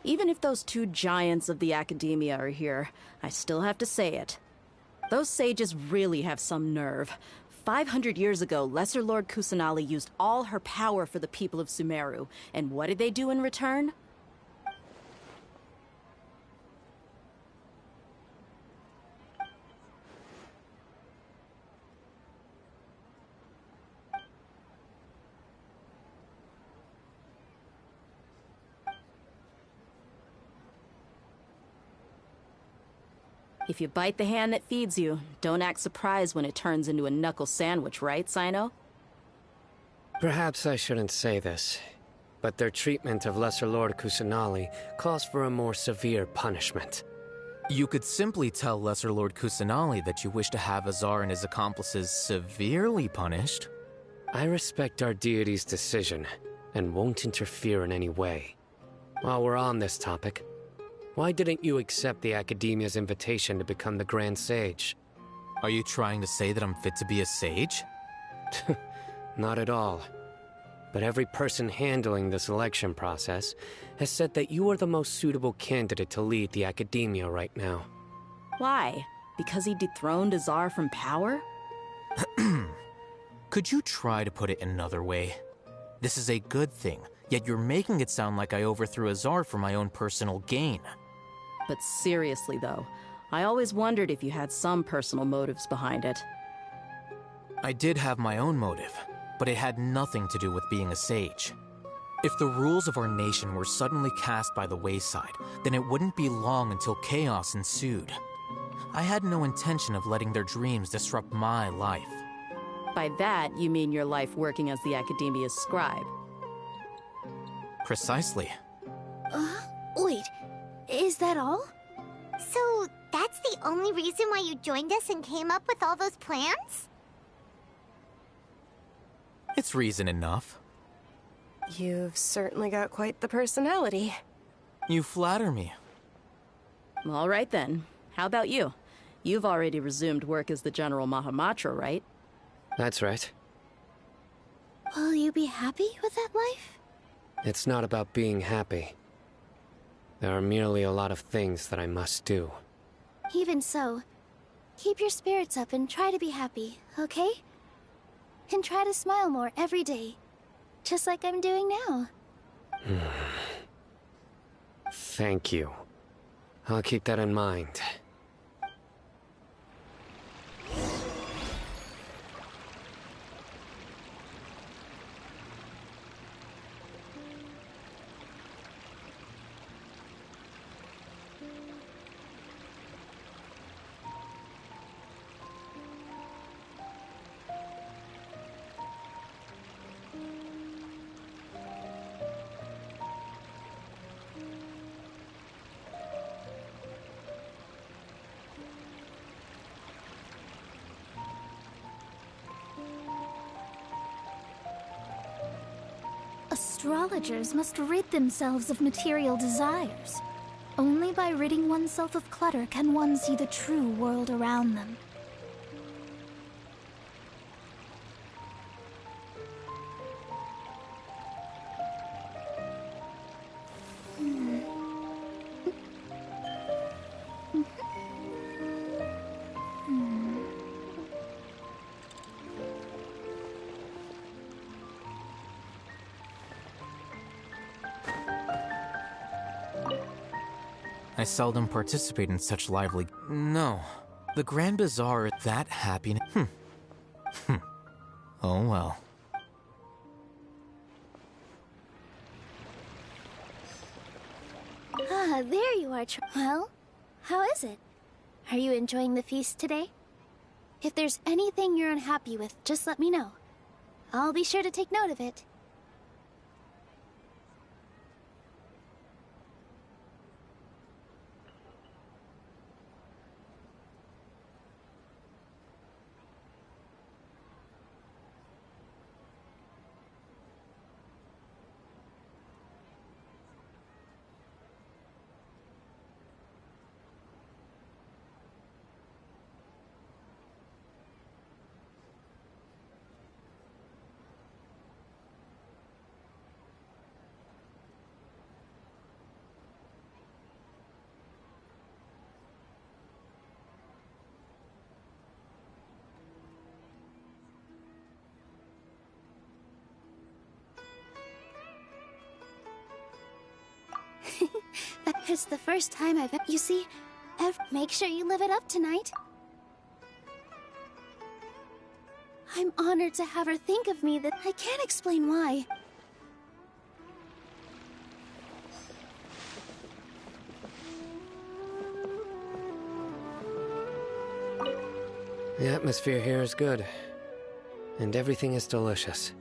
Even if those two giants of the Academia are here, I still have to say it. Those sages really have some nerve. 500 years ago, Lesser Lord Kusanali used all her power for the people of Sumeru, and what did they do in return? If you bite the hand that feeds you, don't act surprised when it turns into a knuckle sandwich, right, Sino? Perhaps I shouldn't say this, but their treatment of Lesser Lord Kusanali calls for a more severe punishment. You could simply tell Lesser Lord Kusanali that you wish to have Azar and his accomplices severely punished. I respect our deity's decision, and won't interfere in any way. While we're on this topic, why didn't you accept the Academia's invitation to become the Grand Sage? Are you trying to say that I'm fit to be a sage? Not at all. But every person handling the selection process has said that you are the most suitable candidate to lead the Academia right now. Why? Because he dethroned Azar from power? Could you try to put it another way? This is a good thing, yet you're making it sound like I overthrew Azar for my own personal gain. But seriously, though, I always wondered if you had some personal motives behind it. I did have my own motive, but it had nothing to do with being a sage. If the rules of our nation were suddenly cast by the wayside, then it wouldn't be long until chaos ensued. I had no intention of letting their dreams disrupt my life. By that, you mean your life working as the Academia's scribe? Precisely. Wait, is that all? So, that's the only reason why you joined us and came up with all those plans? It's reason enough. You've certainly got quite the personality. You flatter me. All right then. How about you? You've already resumed work as the General Mahamatra, right? That's right. Will you be happy with that life? It's not about being happy. There are merely a lot of things that I must do. Even so, keep your spirits up and try to be happy, okay? And try to smile more every day, just like I'm doing now. Thank you. I'll keep that in mind. Astrologers must rid themselves of material desires. Only by ridding oneself of clutter can one see the true world around them. I seldom participate in such lively... No. The Grand Bazaar, that happy... Oh well. Ah, there you are, Well, how is it? Are you enjoying the feast today? If there's anything you're unhappy with, just let me know. I'll be sure to take note of it. That is the first time I've... You see, make sure you live it up tonight. I'm honored to have her think of me that I can't explain why. The atmosphere here is good, and everything is delicious.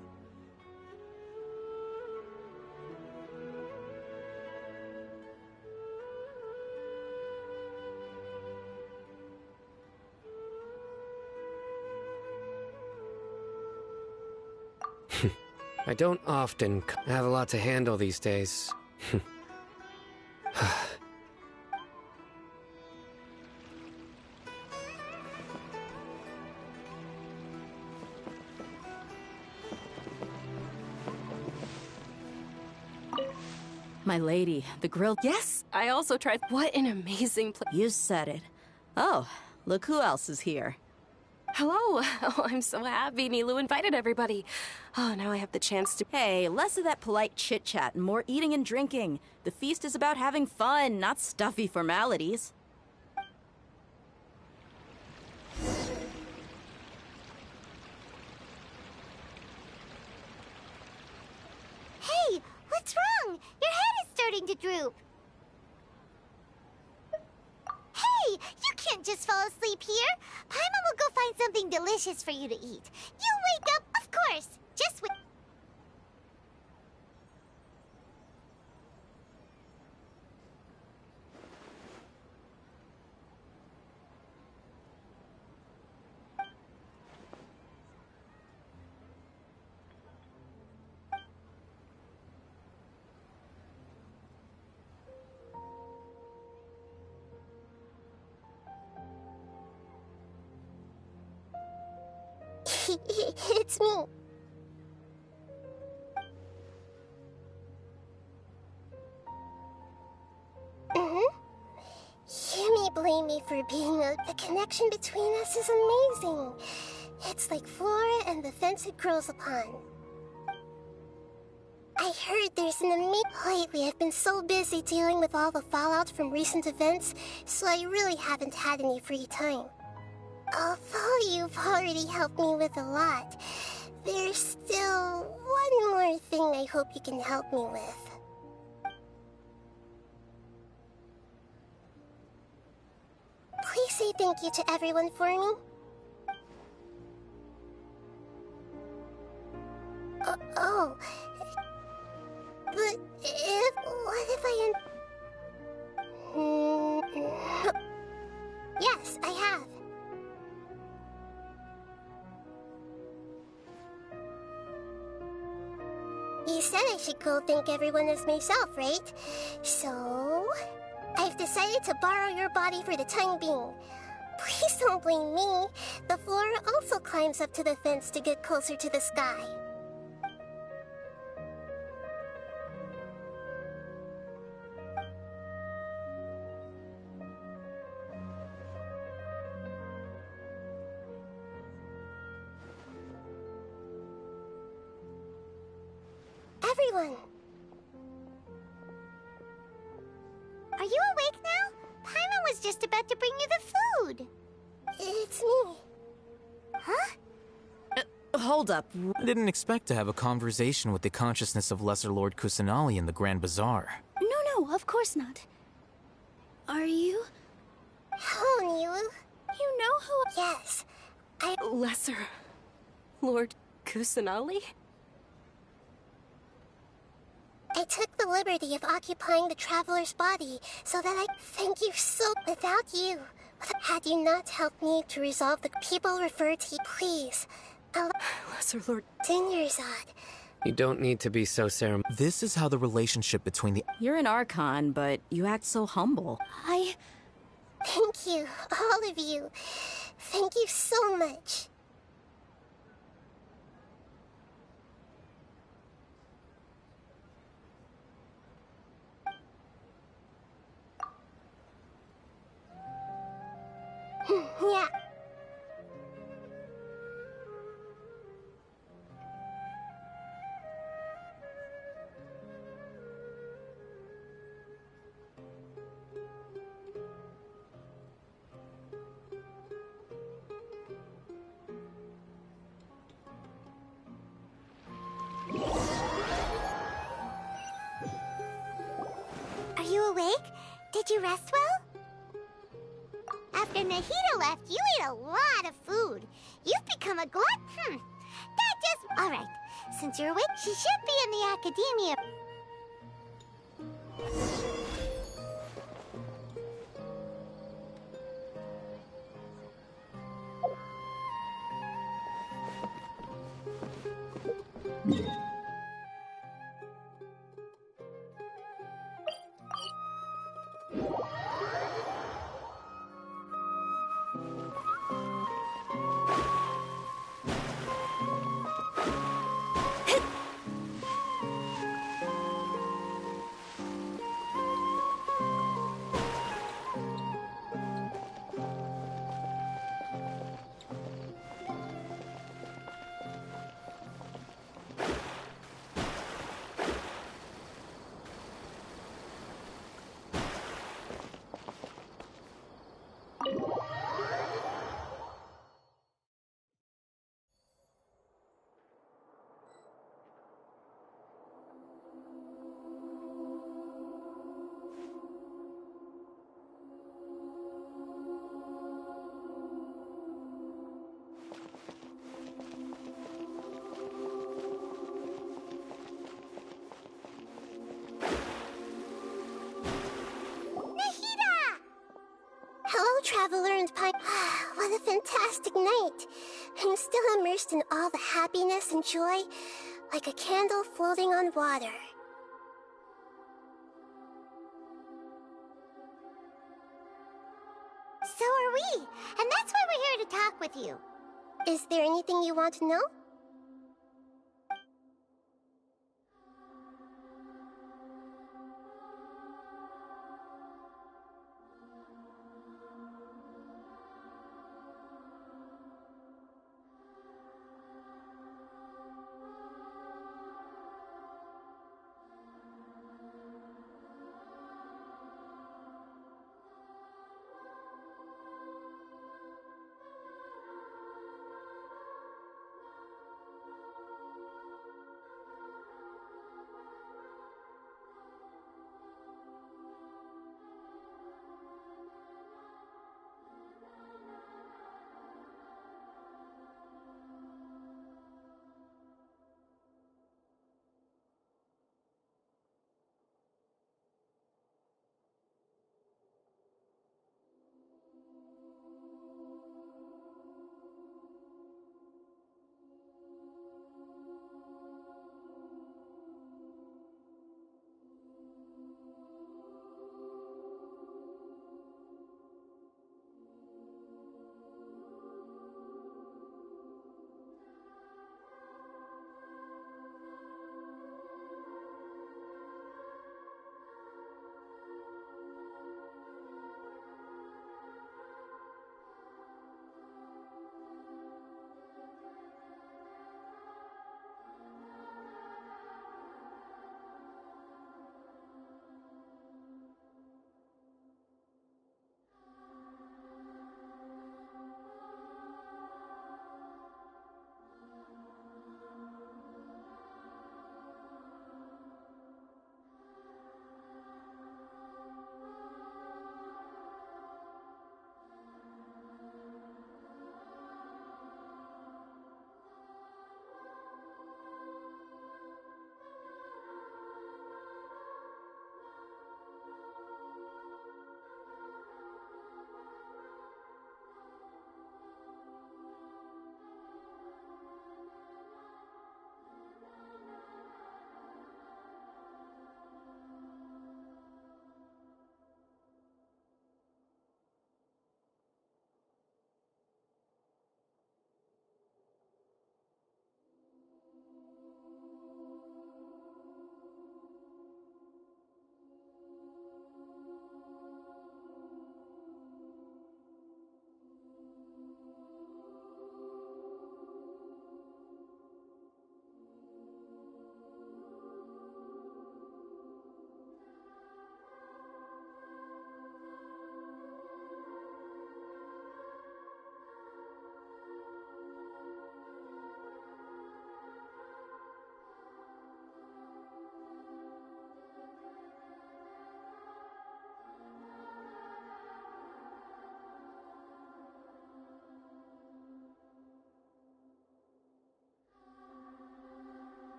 I don't often have a lot to handle these days. My lady, the grill. Yes, I also tried. What an amazing place. You said it. Oh, look who else is here. Hello. Oh, I'm so happy Nilu invited everybody. Oh, now I have the chance to... Hey, less of that polite chit-chat and more eating and drinking. The feast is about having fun, not stuffy formalities. Hey, what's wrong? Your head is starting to droop. Hey, you can't just fall asleep here. Paimon will go find something delicious for you to eat. You wake up, of course. Just with... It's me. You may blame me for being the connection between us is amazing. It's like flora and the fence it grows upon. I heard there's an Lately, I've been so busy dealing with all the fallout from recent events, so I really haven't had any free time. Although you've already helped me with a lot, there's still one more thing I hope you can help me with. Please say thank you to everyone for me. Oh. But what if I... Yes, I have. You said I should go thank everyone as myself, right? So... I've decided to borrow your body for the time being. Please don't blame me. The flora also climbs up to the fence to get closer to the sky. Everyone! Are you awake now? Paimon was just about to bring you the food. It's me. Huh? Hold up. I didn't expect to have a conversation with the consciousness of Lesser Lord Kusanali in the Grand Bazaar. No, of course not. Are you? Hello, Nilu. You know who... Yes. Lesser Lord Kusanali? I took the liberty of occupying the traveler's body so that I... Thank you so... Without you, had you not helped me to resolve the people refer to you, please. Lesser Lord... Dingerzad. You don't need to be so ceremonious. This is how the relationship between the... You're an Archon, but you act so humble. Thank you, all of you. Thank you so much. Yeah. Are you awake? Did you rest well? After Nahida left, you ate a lot of food. You've become a glut? That just... Alright, since you're awake, she should be in the academia. Hello, Traveler and Pine. What a fantastic night. I'm still immersed in all the happiness and joy, like a candle floating on water. So are we, and that's why we're here to talk with you. Is there anything you want to know?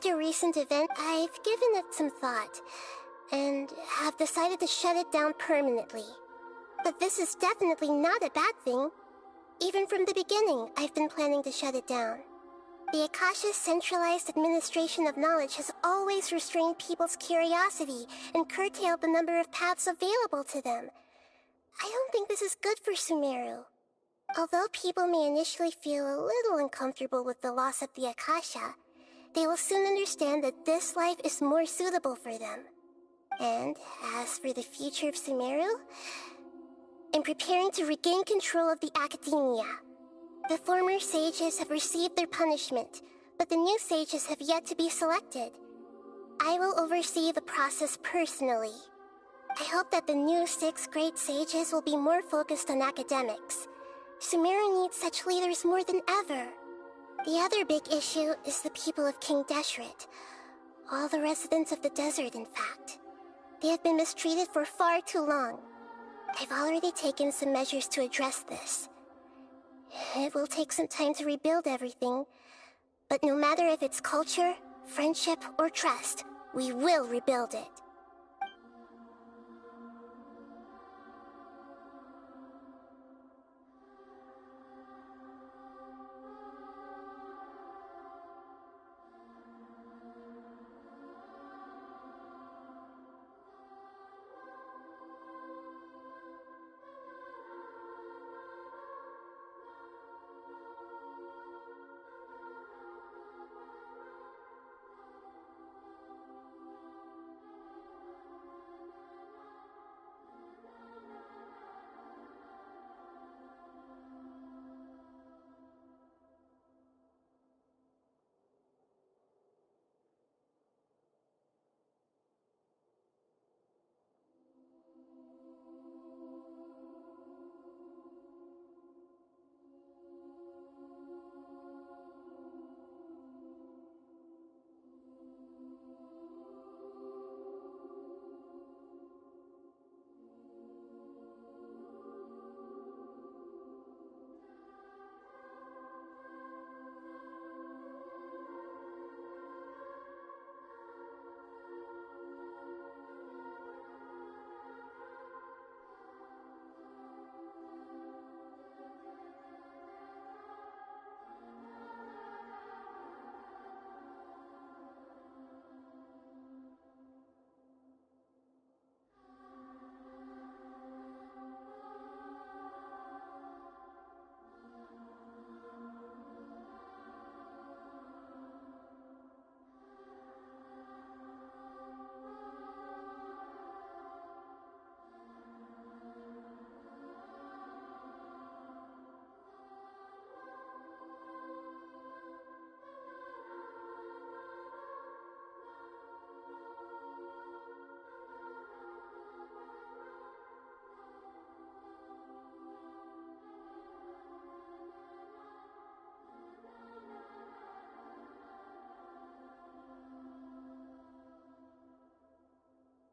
After recent event, I've given it some thought, and have decided to shut it down permanently. But this is definitely not a bad thing. Even from the beginning, I've been planning to shut it down. The Akasha's centralized administration of knowledge has always restrained people's curiosity and curtailed the number of paths available to them. I don't think this is good for Sumeru. Although people may initially feel a little uncomfortable with the loss of the Akasha, they will soon understand that this life is more suitable for them. And as for the future of Sumeru, I'm preparing to regain control of the Academia. The former sages have received their punishment, but the new sages have yet to be selected. I will oversee the process personally. I hope that the new 6 great sages will be more focused on academics. Sumeru needs such leaders more than ever. The other big issue is the people of King Deshret. All the residents of the desert, in fact. They have been mistreated for far too long. I've already taken some measures to address this. It will take some time to rebuild everything, but no matter if it's culture, friendship, or trust, we will rebuild it.